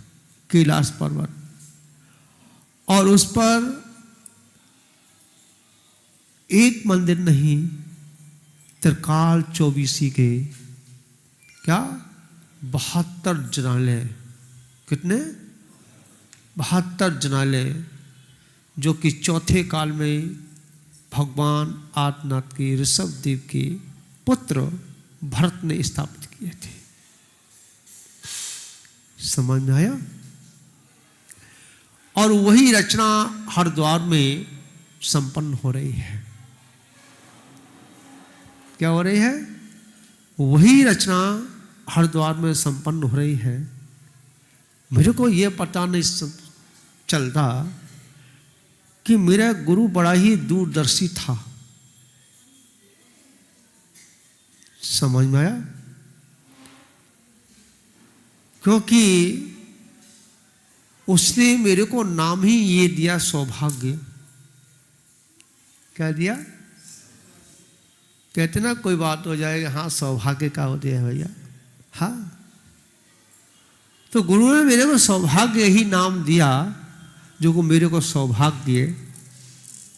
कैलाश पर्वत, और उस पर एक मंदिर नहीं, त्रिकाल चौबीसी के क्या 72 जनालय। कितने? 72 जनालय, जो कि चौथे काल में भगवान आदिनाथ के ऋषभ देव के पुत्र भरत ने स्थापित किए थे। समझ में आया? और वही रचना हरिद्वार में संपन्न हो रही है। क्या हो रही है? वही रचना हरिद्वार में संपन्न हो रही है। मेरे को यह पता नहीं चलता कि मेरा गुरु बड़ा ही दूरदर्शी था। समझ में आया? क्योंकि उसने मेरे को नाम ही ये दिया, सौभाग्य। क्या दिया? कहते ना कोई बात हो जाएगा, हाँ सौभाग्य का होते हैं भैया। हाँ, तो गुरु ने मेरे को सौभाग्य ही नाम दिया, जो को मेरे को सौभाग्य दिए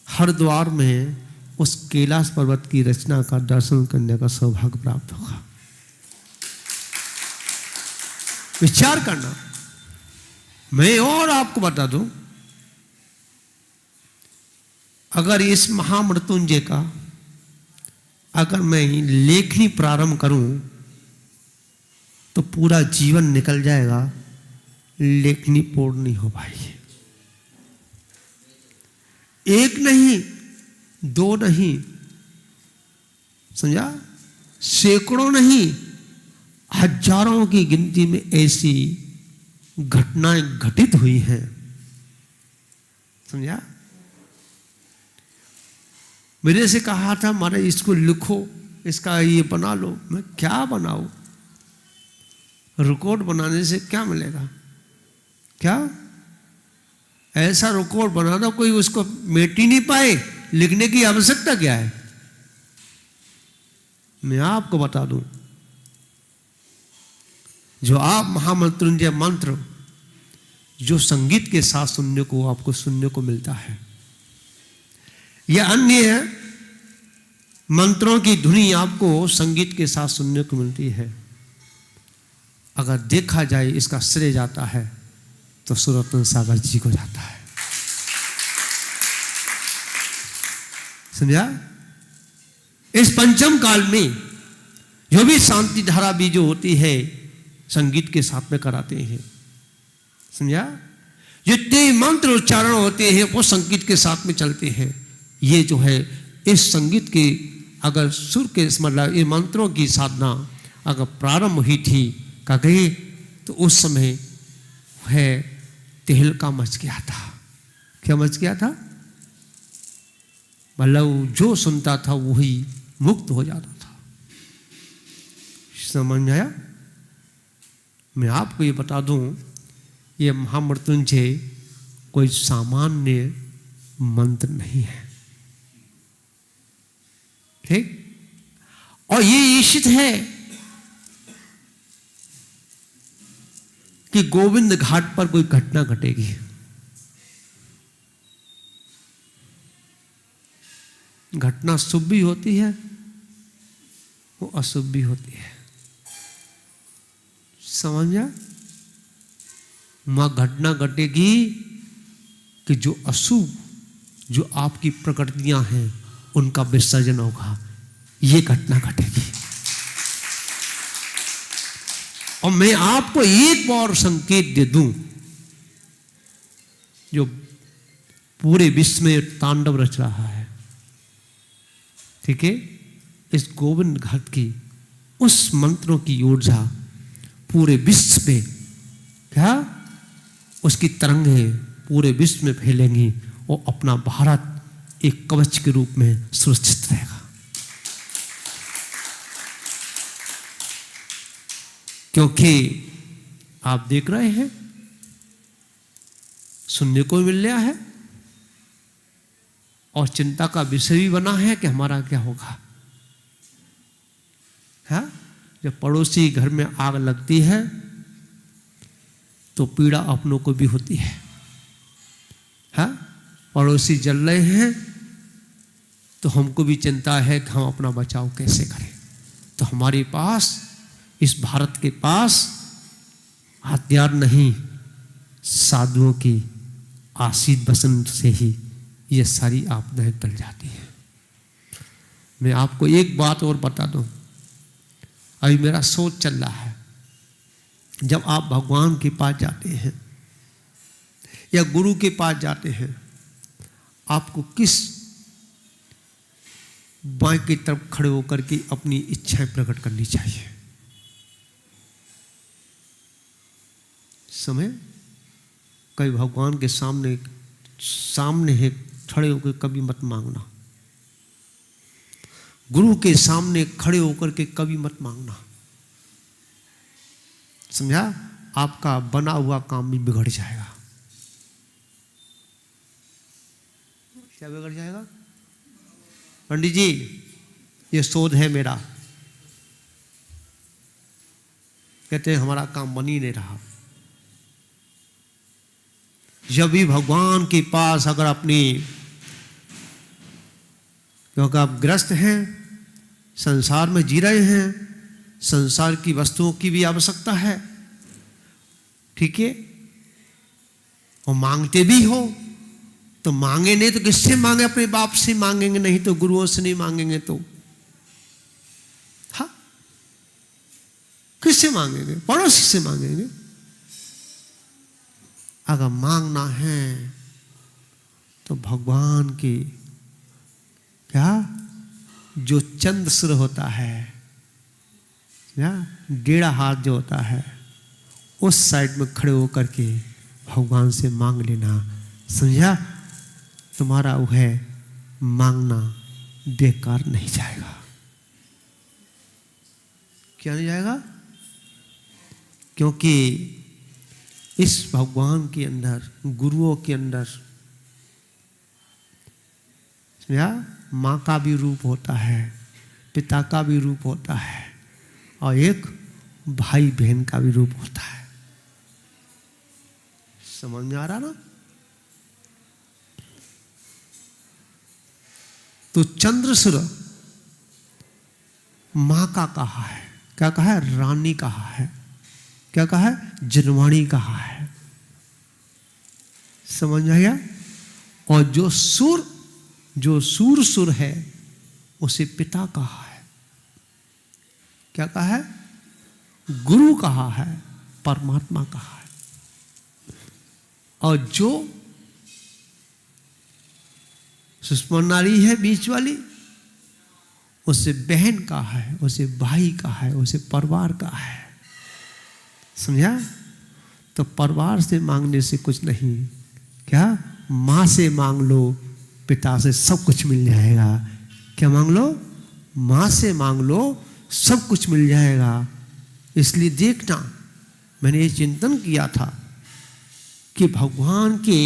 हरिद्वार में उस कैलाश पर्वत की रचना का दर्शन करने का सौभाग्य प्राप्त होगा। विचार करना। मैं और आपको बता दूं, अगर इस महामृत्युंजय का अगर मैं लेखनी प्रारंभ करूं तो पूरा जीवन निकल जाएगा, लेकिन पूर्ण नहीं हो पाएगी। एक नहीं, दो नहीं, समझा, सैकड़ों नहीं, हजारों की गिनती में ऐसी घटनाएं घटित हुई हैं, समझा। मेरे से कहा था महाराज इसको लिखो, इसका ये बना लो। मैं क्या बनाऊं? रिकॉर्ड बनाने से क्या मिलेगा? क्या ऐसा रिकॉर्ड बनाना कोई उसको मिट ही नहीं पाए, लिखने की आवश्यकता क्या है? मैं आपको बता दूं, जो आप महामृत्युंजय मंत्र जो संगीत के साथ सुनने को आपको सुनने को मिलता है, या अन्य मंत्रों की धुनी आपको संगीत के साथ सुनने को मिलती है, अगर देखा जाए इसका श्रेय जाता है तो सुरत्न सागर जी को जाता है। समझा? इस पंचम काल में जो भी शांति धारा भी जो होती है संगीत के साथ में कराते हैं, समझा? जितने मंत्र उच्चारण होते हैं वो संगीत के साथ में चलते हैं। ये जो है इस संगीत के अगर सुर के मतलब ये मंत्रों की साधना अगर प्रारंभ हुई थी का गई तो उस समय है तहलका मच गया था। क्या मच गया था? मतलब जो सुनता था वही मुक्त हो जाता था। समझ आया? मैं आपको ये बता दूं, ये महामृत्युंजय कोई सामान्य मंत्र नहीं है, ठीक? और ये निश्चित है कि गोविंद घाट पर कोई घटना घटेगी। घटना शुभ भी होती है, वो अशुभ भी होती है। समझा? वहां घटना घटेगी कि जो अशुभ जो आपकी प्रकृतियां हैं उनका विसर्जन होगा, ये घटना घटेगी। और मैं आपको एक और संकेत दे दूं, जो पूरे विश्व में तांडव रच रहा है, ठीक है? इस गोविंद घाट की उस मंत्रों की ऊर्जा पूरे विश्व में क्या उसकी तरंगें पूरे विश्व में फैलेंगी और अपना भारत एक कवच के रूप में सुरक्षित रहेगा। क्योंकि आप देख रहे हैं, सुनने को मिल रहा है और चिंता का विषय भी बना है कि हमारा क्या होगा। हाँ? जब पड़ोसी घर में आग लगती है तो पीड़ा अपनों को भी होती है। हाँ? पड़ोसी जल रहे हैं तो हमको भी चिंता है कि हम अपना बचाव कैसे करें। तो हमारे पास, इस भारत के पास हथियार नहीं, साधुओं की आशीष बसंत से ही ये सारी आपदाएं टल जाती हैं। मैं आपको एक बात और बता दूं, अभी मेरा सोच चल रहा है, जब आप भगवान के पास जाते हैं या गुरु के पास जाते हैं, आपको किस बाएं की तरफ खड़े होकर के अपनी इच्छाएं प्रकट करनी चाहिए? समय कभी भगवान के सामने है खड़े होकर कभी मत मांगना। गुरु के सामने खड़े होकर के कभी मत मांगना। समझा? आपका बना हुआ काम भी बिगड़ जाएगा। क्या बिगड़ जाएगा? पंडित जी, ये शोध है मेरा, कहते हैं हमारा काम बन ही नहीं रहा। जब भी भगवान के पास अगर अपनी, क्योंकि आप ग्रस्त हैं, संसार में जी रहे हैं, संसार की वस्तुओं की भी आवश्यकता है, ठीक है? और मांगते भी हो तो मांगे नहीं तो किससे मांगे? अपने बाप से मांगेंगे, नहीं तो गुरुओं से नहीं मांगेंगे तो हाँ किससे से मांगेंगे, पड़ोसी से मांगेंगे। अगर मांगना है तो भगवान की क्या जो चंद्र सिर होता है, क्या डेढ़ा हाथ जो होता है, उस साइड में खड़े होकर के भगवान से मांग लेना। समझा? तुम्हारा वो है मांगना बेकार नहीं जाएगा। क्या नहीं जाएगा? क्योंकि इस भगवान के अंदर, गुरुओं के अंदर, समझा, माँ का भी रूप होता है, पिता का भी रूप होता है, और एक भाई बहन का भी रूप होता है। समझ में आ रहा ना? तो चंद्रसुर मां का कहा है, क्या कहा है? रानी कहा है, क्या कहा है? जनवाणी कहा है। समझ में आया? और जो सुर है उसे पिता कहा है, क्या कहा है? गुरु कहा है, परमात्मा कहा है। और जो सुषमा नारी है बीच वाली, उसे बहन कहा है, उसे भाई कहा है, उसे परिवार कहा है। समझा? तो परिवार से मांगने से कुछ नहीं, क्या माँ से मांग लो, पिता से सब कुछ मिल जाएगा। क्या मांग लो? माँ से मांग लो, सब कुछ मिल जाएगा। इसलिए देखना, मैंने ये चिंतन किया था कि भगवान के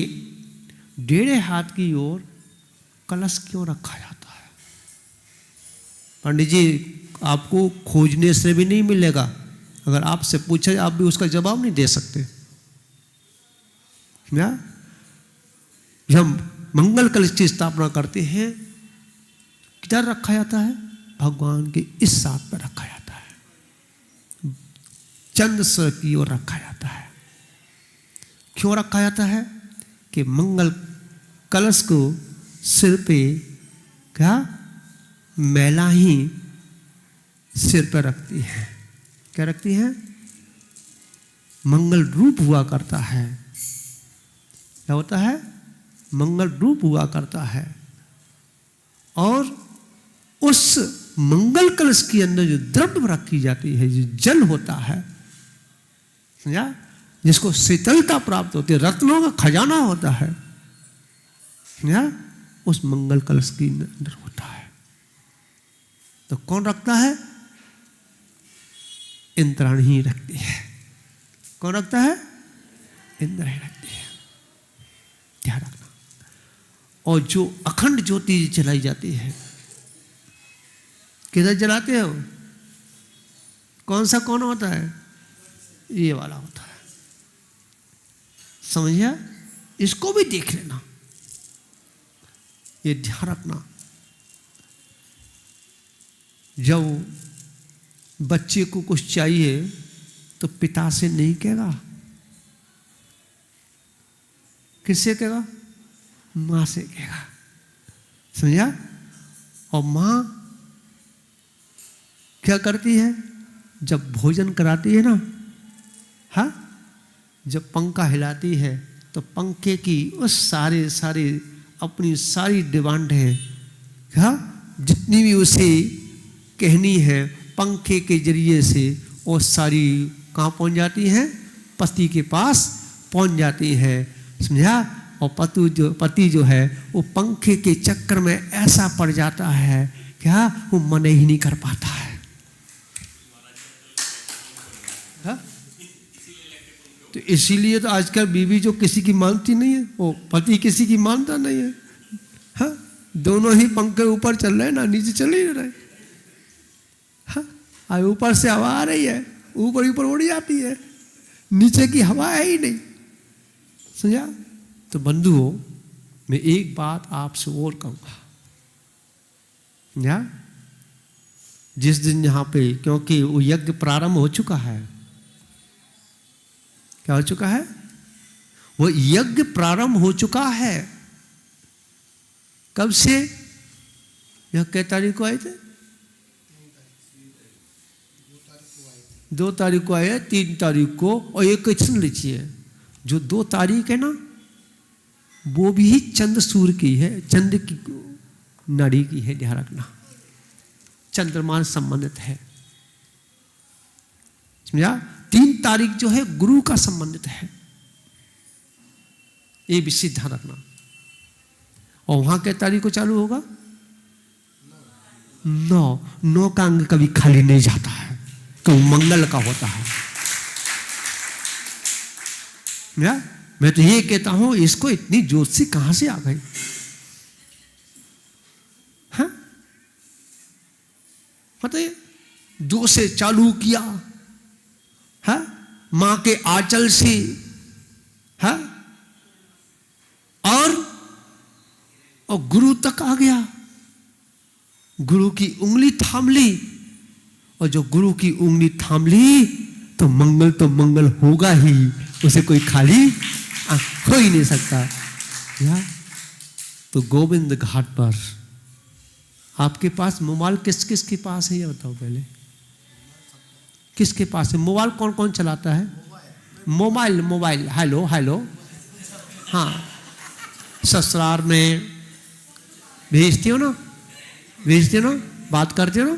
डेढ़े हाथ की ओर कलश क्यों रखा जाता है। पंडित जी, आपको खोजने से भी नहीं मिलेगा। अगर आपसे पूछे आप भी उसका जवाब नहीं दे सकते। क्या? जब मंगल कलश की स्थापना करते हैं, किधर रखा जाता है? भगवान के इस हाथ पर रखा जाता है, चंद्र सर की ओर रखा जाता है। क्यों रखा जाता है? कि मंगल कलश को सिर पे क्या मैला ही सिर पर रखती है। क्या रखती है? मंगल रूप हुआ करता है। क्या होता है? मंगल रूप हुआ करता है। और उस मंगल कलश के अंदर जो द्रव्य रखी जाती है, जो जल होता है, समझा, जिसको शीतलता प्राप्त होती है, रत्नों का खजाना होता है, समझा, उस मंगल कलश के अंदर होता है। तो कौन रखता है? इंद्राणी ही रखती है। कौन रखता है? इंद्राणी रखती है। ध्यान रखना। और जो अखंड ज्योति जलाई जाती है, किधर जलाते हो? कौन सा कौन होता है? ये वाला होता है। समझिए? इसको भी देख लेना, ये ध्यान रखना। जब बच्चे को कुछ चाहिए तो पिता से नहीं कहेगा, किससे कहेगा? माँ से कहेगा। समझा? और माँ क्या करती है? जब भोजन कराती है ना, हाँ, जब पंखा हिलाती है तो पंखे की उस सारे अपनी सारी डिमांड है, हाँ, जितनी भी उसे कहनी है, पंखे के जरिए से वो सारी कहाँ पहुँच जाती हैं? पति के पास पहुँच जाती है। समझा? और पति जो है वो पंखे के चक्कर में ऐसा पड़ जाता है, क्या वो मन ही नहीं कर पाता है। हाँ? तो इसीलिए तो आजकल बीवी जो किसी की मानती नहीं है, वो पति किसी की मानता नहीं है। हाँ? दोनों ही पंखे ऊपर चल रहे हैं ना, नीचे चल ही रहे। हाँ? ऊपर से हवा आ रही है, ऊपर उड़ जाती है, नीचे की हवा है ही नहीं। समझा? तो बंधुओं, मैं एक बात आपसे और कहूँगा, क्या? जिस दिन यहाँ पे, क्योंकि वो यज्ञ प्रारंभ हो चुका है। क्या हो चुका है? वो यज्ञ प्रारंभ हो चुका है। कब से? यह कै तारीख को आए थे? 2 तारीख को आया, 3 तारीख को, और एक सुन लीजिए, जो 2 तारीख है ना, वो भी चंद्र सूर्य की है, चंद्र की नाड़ी की है, ध्यान रखना, चंद्रमा से संबंधित है, समझा। 3 तारीख जो है गुरु का संबंधित है, ये विशेष ध्यान रखना। और वहां क्या तारीख को चालू होगा? 9 का अंग कभी खाली नहीं जाता है, कभी मंगल का होता है। मैं तो ये कहता हूं, इसको इतनी ज्योतिषी कहां से आ गई? हाँ, बताइए, 2 से चालू किया, हाँ, मां के आंचल से, हाँ, और गुरु तक आ गया, गुरु की उंगली थाम ली, और जो गुरु की उंगली थाम ली तो मंगल होगा ही, उसे कोई खाली हो ही नहीं सकता। या तो गोविंद घाट पर आपके पास मोबाइल किस किस के पास है, ये बताओ पहले, किसके पास है मोबाइल? कौन कौन चलाता है मोबाइल? हेलो हेलो, हाँ, ससुराल में भेजते हो ना, बात करते हो ना,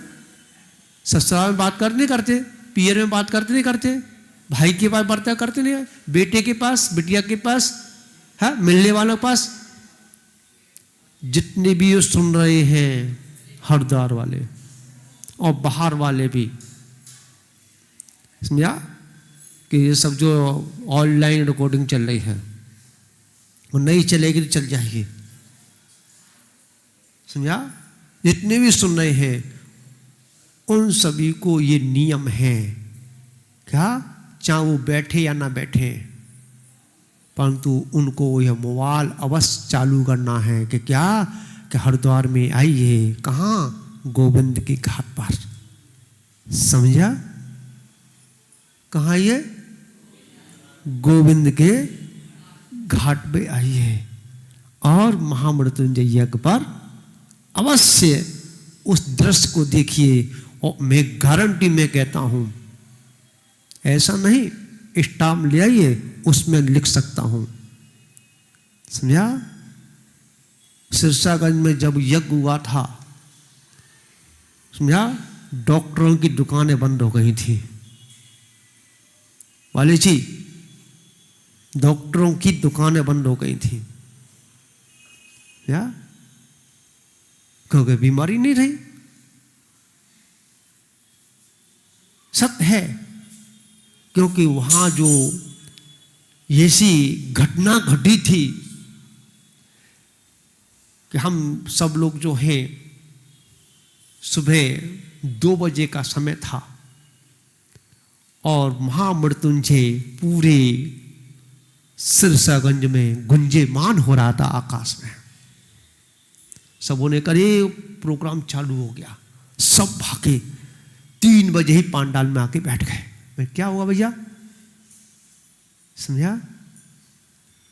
ससुराल में बात करते नहीं करते, पियर में बात करते नहीं करते, भाई के पास बर्ताव करते नहीं, बेटे के पास, बिटिया के पास, है, मिलने वालों के पास, जितने भी ये सुन रहे हैं, हरद्वार वाले और बाहर वाले भी, समझा कि ये सब जो ऑनलाइन रिकॉर्डिंग चल रही है वो नहीं चलेगी तो चल जाएगी, समझा। जितने भी सुन रहे हैं उन सभी को ये नियम है, क्या, चाहे वो बैठे या ना बैठे, परंतु उनको यह मोबाइल अवश्य चालू करना है कि क्या, कि हरिद्वार में आइए, कहाँ, गोविंद के घाट पर, समझा, कहाँ ये, गोविंद के घाट पे आइए, और महामृत्युंजय यज्ञ पर अवश्य उस दृश्य को देखिए। और मैं गारंटी में कहता हूं, ऐसा नहीं स्टाम्प ले आइए, उसमें लिख सकता हूं, समझा। सिरसागंज में जब यज्ञ हुआ था, समझा, डॉक्टरों की दुकानें बंद हो गई थी, वाले जी, डॉक्टरों की दुकानें बंद हो गई थी, या क्योंकि बीमारी नहीं रही। सत्य है, क्योंकि वहां जो ऐसी घटना घटी थी कि हम सब लोग जो हैं, सुबह 2 बजे का समय था और महामृत्युंजय पूरे सिरसागंज में गुंजेमान हो रहा था आकाश में। सबों ने करे प्रोग्राम चालू हो गया, सब भागे, 3 बजे ही पांडाल में आके बैठ गए। मैं क्या हुआ भैया, समझा,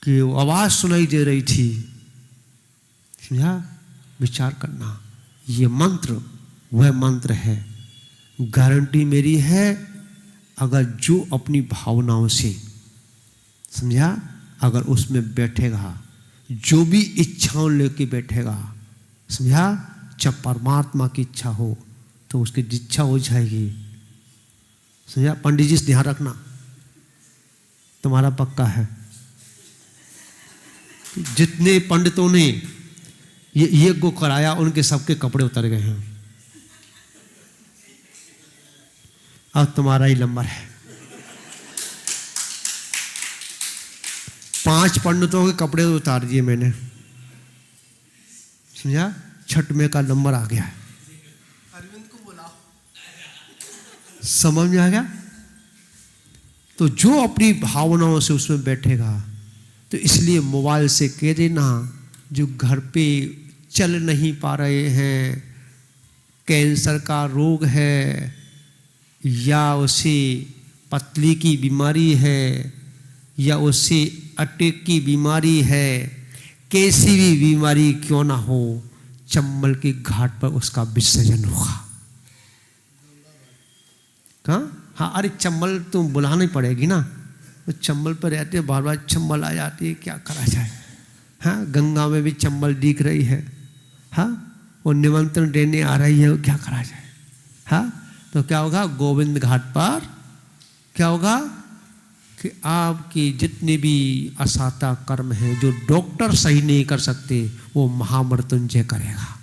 कि आवाज सुनाई दे रही थी, समझा। विचार करना, ये मंत्र वह मंत्र है, गारंटी मेरी है, अगर जो अपनी भावनाओं से, समझा, अगर उसमें बैठेगा, जो भी इच्छाओं लेके बैठेगा, समझा, जब परमात्मा की इच्छा हो तो उसकी इच्छा हो जाएगी, समझा। पंडित जी से ध्यान रखना, तुम्हारा पक्का है। जितने पंडितों ने ये यज्ञ को कराया उनके सबके कपड़े उतर गए हैं, अब तुम्हारा ही नंबर है। 5 पंडितों के कपड़े उतार दिए मैंने, समझा, 6वें का नंबर आ गया है। अरविंद को बुलाओ, समझ में आ गया। तो जो अपनी भावनाओं से उसमें बैठेगा, तो इसलिए मोबाइल से कह देना, जो घर पे चल नहीं पा रहे हैं, कैंसर का रोग है, या उसे पतली की बीमारी है, या उसे अटैक की बीमारी है, कैसी भी बीमारी क्यों ना हो, चंबल के घाट पर उसका विसर्जन होगा। कहाँ? हाँ अरे चंबल तो बुलानी पड़ेगी ना, तो चंबल पर रहते बार बार चंबल आ जाती है, क्या करा जाए। हाँ गंगा में भी चंबल दिख रही है, हाँ वो निमंत्रण देने आ रही है, क्या करा जाए। हाँ तो क्या होगा, गोविंद घाट पर क्या होगा कि आपकी जितने भी असाता कर्म हैं जो डॉक्टर सही नहीं कर सकते, वो महामृत्युंजय करेगा।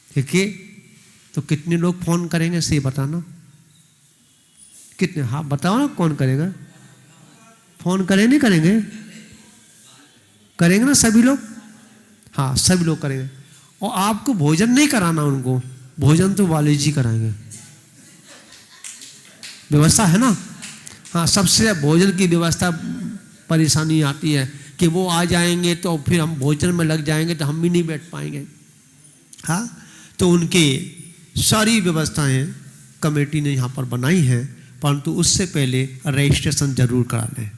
ठीक है, तो कितने लोग फोन करेंगे से बताना, कितने, हाँ बताओ ना कौन करेगा, फोन करें नहीं करेंगे, करेंगे ना सभी लोग, हाँ सभी लोग करेंगे। और आपको भोजन नहीं कराना उनको, भोजन तो वाले जी कराएंगे, व्यवस्था है ना। हाँ सबसे भोजन की व्यवस्था परेशानी आती है कि वो आ जाएंगे तो फिर हम भोजन में लग जाएंगे तो हम भी नहीं बैठ पाएंगे। हाँ तो उनके सारी व्यवस्थाएं कमेटी ने यहाँ पर बनाई हैं, परंतु उससे पहले रजिस्ट्रेशन जरूर करा लें,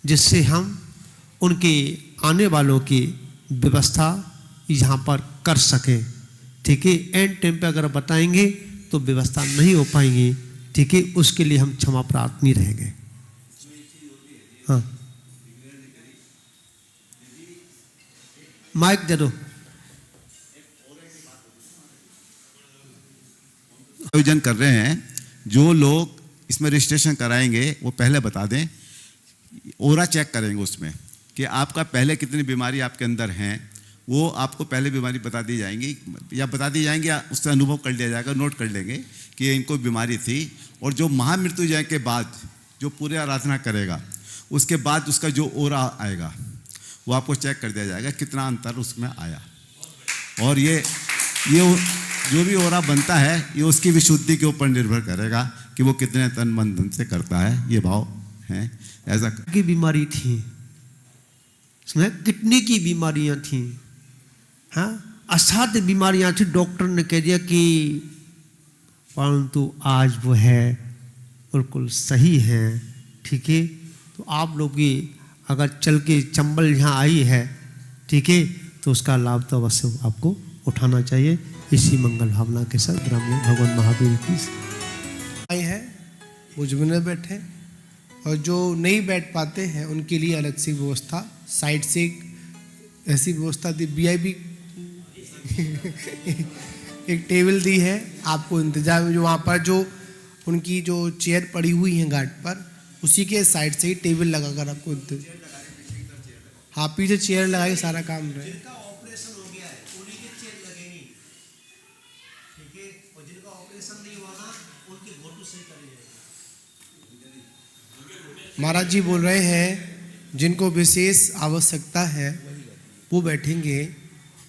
जिससे हम उनके आने वालों की व्यवस्था यहाँ पर कर सकें। ठीक है, एंड टाइम पे अगर बताएंगे तो व्यवस्था नहीं हो पाएंगी। ठीक है, उसके लिए हम क्षमा प्रार्थी रहेंगे। हाँ माइक दे दो। आयोजन कर रहे हैं, जो लोग इसमें रजिस्ट्रेशन कराएंगे वो पहले बता दें, ओरा चेक करेंगे उसमें कि आपका पहले कितनी बीमारी आपके अंदर हैं, वो आपको पहले बीमारी बता दी जाएंगी या उससे अनुभव कर लिया जाएगा, नोट कर लेंगे कि इनको बीमारी थी। और जो महामृत्युंजय के बाद जो पूरे आराधना करेगा, उसके बाद उसका जो ओरा आएगा वो आपको चेक कर दिया जाएगा कितना अंतर उसमें आया। और ये जो भी ओरा बनता है ये उसकी विशुद्धि के ऊपर निर्भर करेगा कि वो कितने तन मन धन से करता है, ये भाव है। ऐसा की बीमारी थी, इसमें किडनी की बीमारियां थी, हाँ असाध्य बीमारियां थी, डॉक्टर ने कह दिया कि, परंतु आज वो है बिल्कुल सही है। ठीक है, तो आप लोग भी अगर चल के चंबल यहाँ आई है, ठीक है, तो उसका लाभ तो अवश्य आपको उठाना चाहिए। इसी मंगल भावना के साथ ब्राह्मण भगवान महावीर की आए हैं, बुजुर्ग बैठे, और जो नहीं बैठ पाते हैं उनके लिए अलग से व्यवस्था, साइड से ऐसी व्यवस्था दी, VIP एक टेबल दी है आपको इंतजाम, जो वहाँ पर जो उनकी जो चेयर पड़ी हुई है घाट पर, उसी के साइड से ही टेबल लगाकर आपको, हाँ पीछे चेयर लगा के सारा काम रहे। महाराज जी बोल रहे हैं जिनको विशेष आवश्यकता है वो बैठेंगे,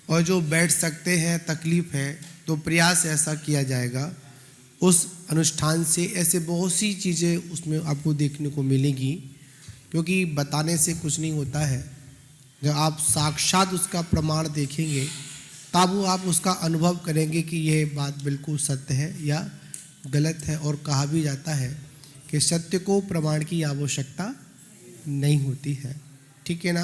और जो बैठ सकते हैं तकलीफ है तो प्रयास ऐसा किया जाएगा उस अनुष्ठान से। ऐसे बहुत सी चीज़ें उसमें आपको देखने को मिलेगी, क्योंकि बताने से कुछ नहीं होता है। जब आप साक्षात उसका प्रमाण देखेंगे तब वो आप उसका अनुभव करेंगे कि यह बात बिल्कुल सत्य है या गलत है। और कहा भी जाता है कि सत्य को प्रमाण की आवश्यकता नहीं होती है। ठीक है ना,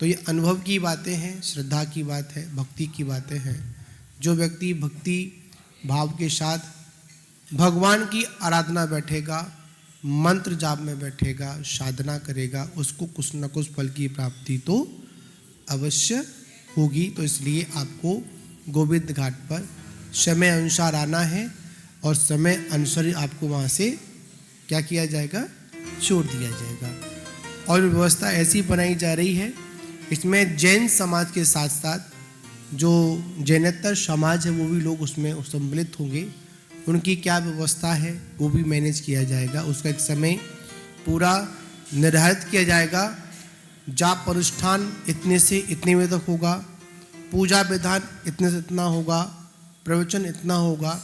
तो ये अनुभव की बातें हैं, श्रद्धा की बात है, भक्ति की बातें हैं। जो व्यक्ति भक्ति भाव के साथ भगवान की आराधना बैठेगा, मंत्र जाप में बैठेगा, साधना करेगा, उसको कुछ न कुछ फल की प्राप्ति तो अवश्य होगी। तो इसलिए आपको गोविंद घाट पर समय अनुसार आना है, और समय अनुसार आपको वहाँ से क्या किया जाएगा, छोड़ दिया जाएगा। और व्यवस्था ऐसी बनाई जा रही है, इसमें जैन समाज के साथ साथ जो जैनेतर समाज है वो भी लोग उसमें सम्मिलित होंगे। उनकी क्या व्यवस्था है वो भी मैनेज किया जाएगा। उसका एक समय पूरा निर्धारित किया जाएगा। जाप अनुष्ठान इतने से इतने बजे तक होगा, पूजा विधान इतने से इतना होगा, प्रवचन इतना होगा।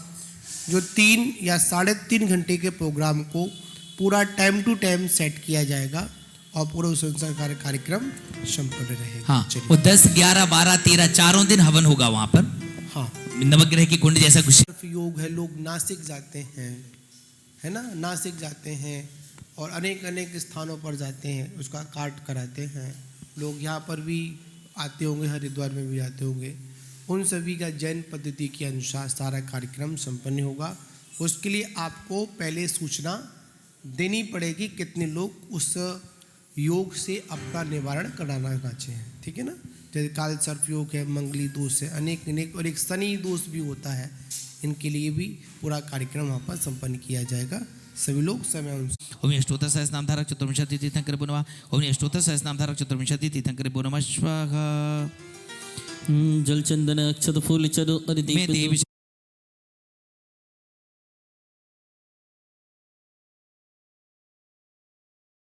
जो 3 या 3.5 घंटे के प्रोग्राम को पूरा टाइम टू टाइम सेट किया जाएगा, और पूरा उस अनुसार कार्यक्रम संपन्न रहेगा। हाँ, वो 10, 11, 12, 13 चारों दिन हवन होगा वहाँ पर। हाँ, नवग्रह की कुंड जैसा कुछ योग है। लोग नासिक जाते हैं, है ना, नासिक जाते हैं और अनेक स्थानों पर जाते हैं, उसका कार्ड कराते हैं। लोग यहाँ पर भी आते होंगे, हरिद्वार में भी आते होंगे। उन सभी का जैन पद्धति के अनुसार सारा कार्यक्रम संपन्न होगा। उसके लिए आपको पहले सूचना देनी पड़ेगी कितने लोग उस योग से अपना निवारण कराना चाहिए, ठीक है ना। जैसे काल सर्प योग है, मंगली दोष है, अनेक अनेक, और एक शनि दोष भी होता है। इनके लिए भी पूरा कार्यक्रम वहाँ पर संपन्न किया जाएगा। सभी लोग समय अनुसार ओम अष्टोत्तर सहस्रनामधारक चतुर्विंशति तीर्थंकर नमः। ओम अष्टोत्तर सहस्रनामधारक चतुर्विंशति तीर्थंकर नमः। स्वाहा। जल चंदन अक्षत फूल चरो और मैं दीप देवी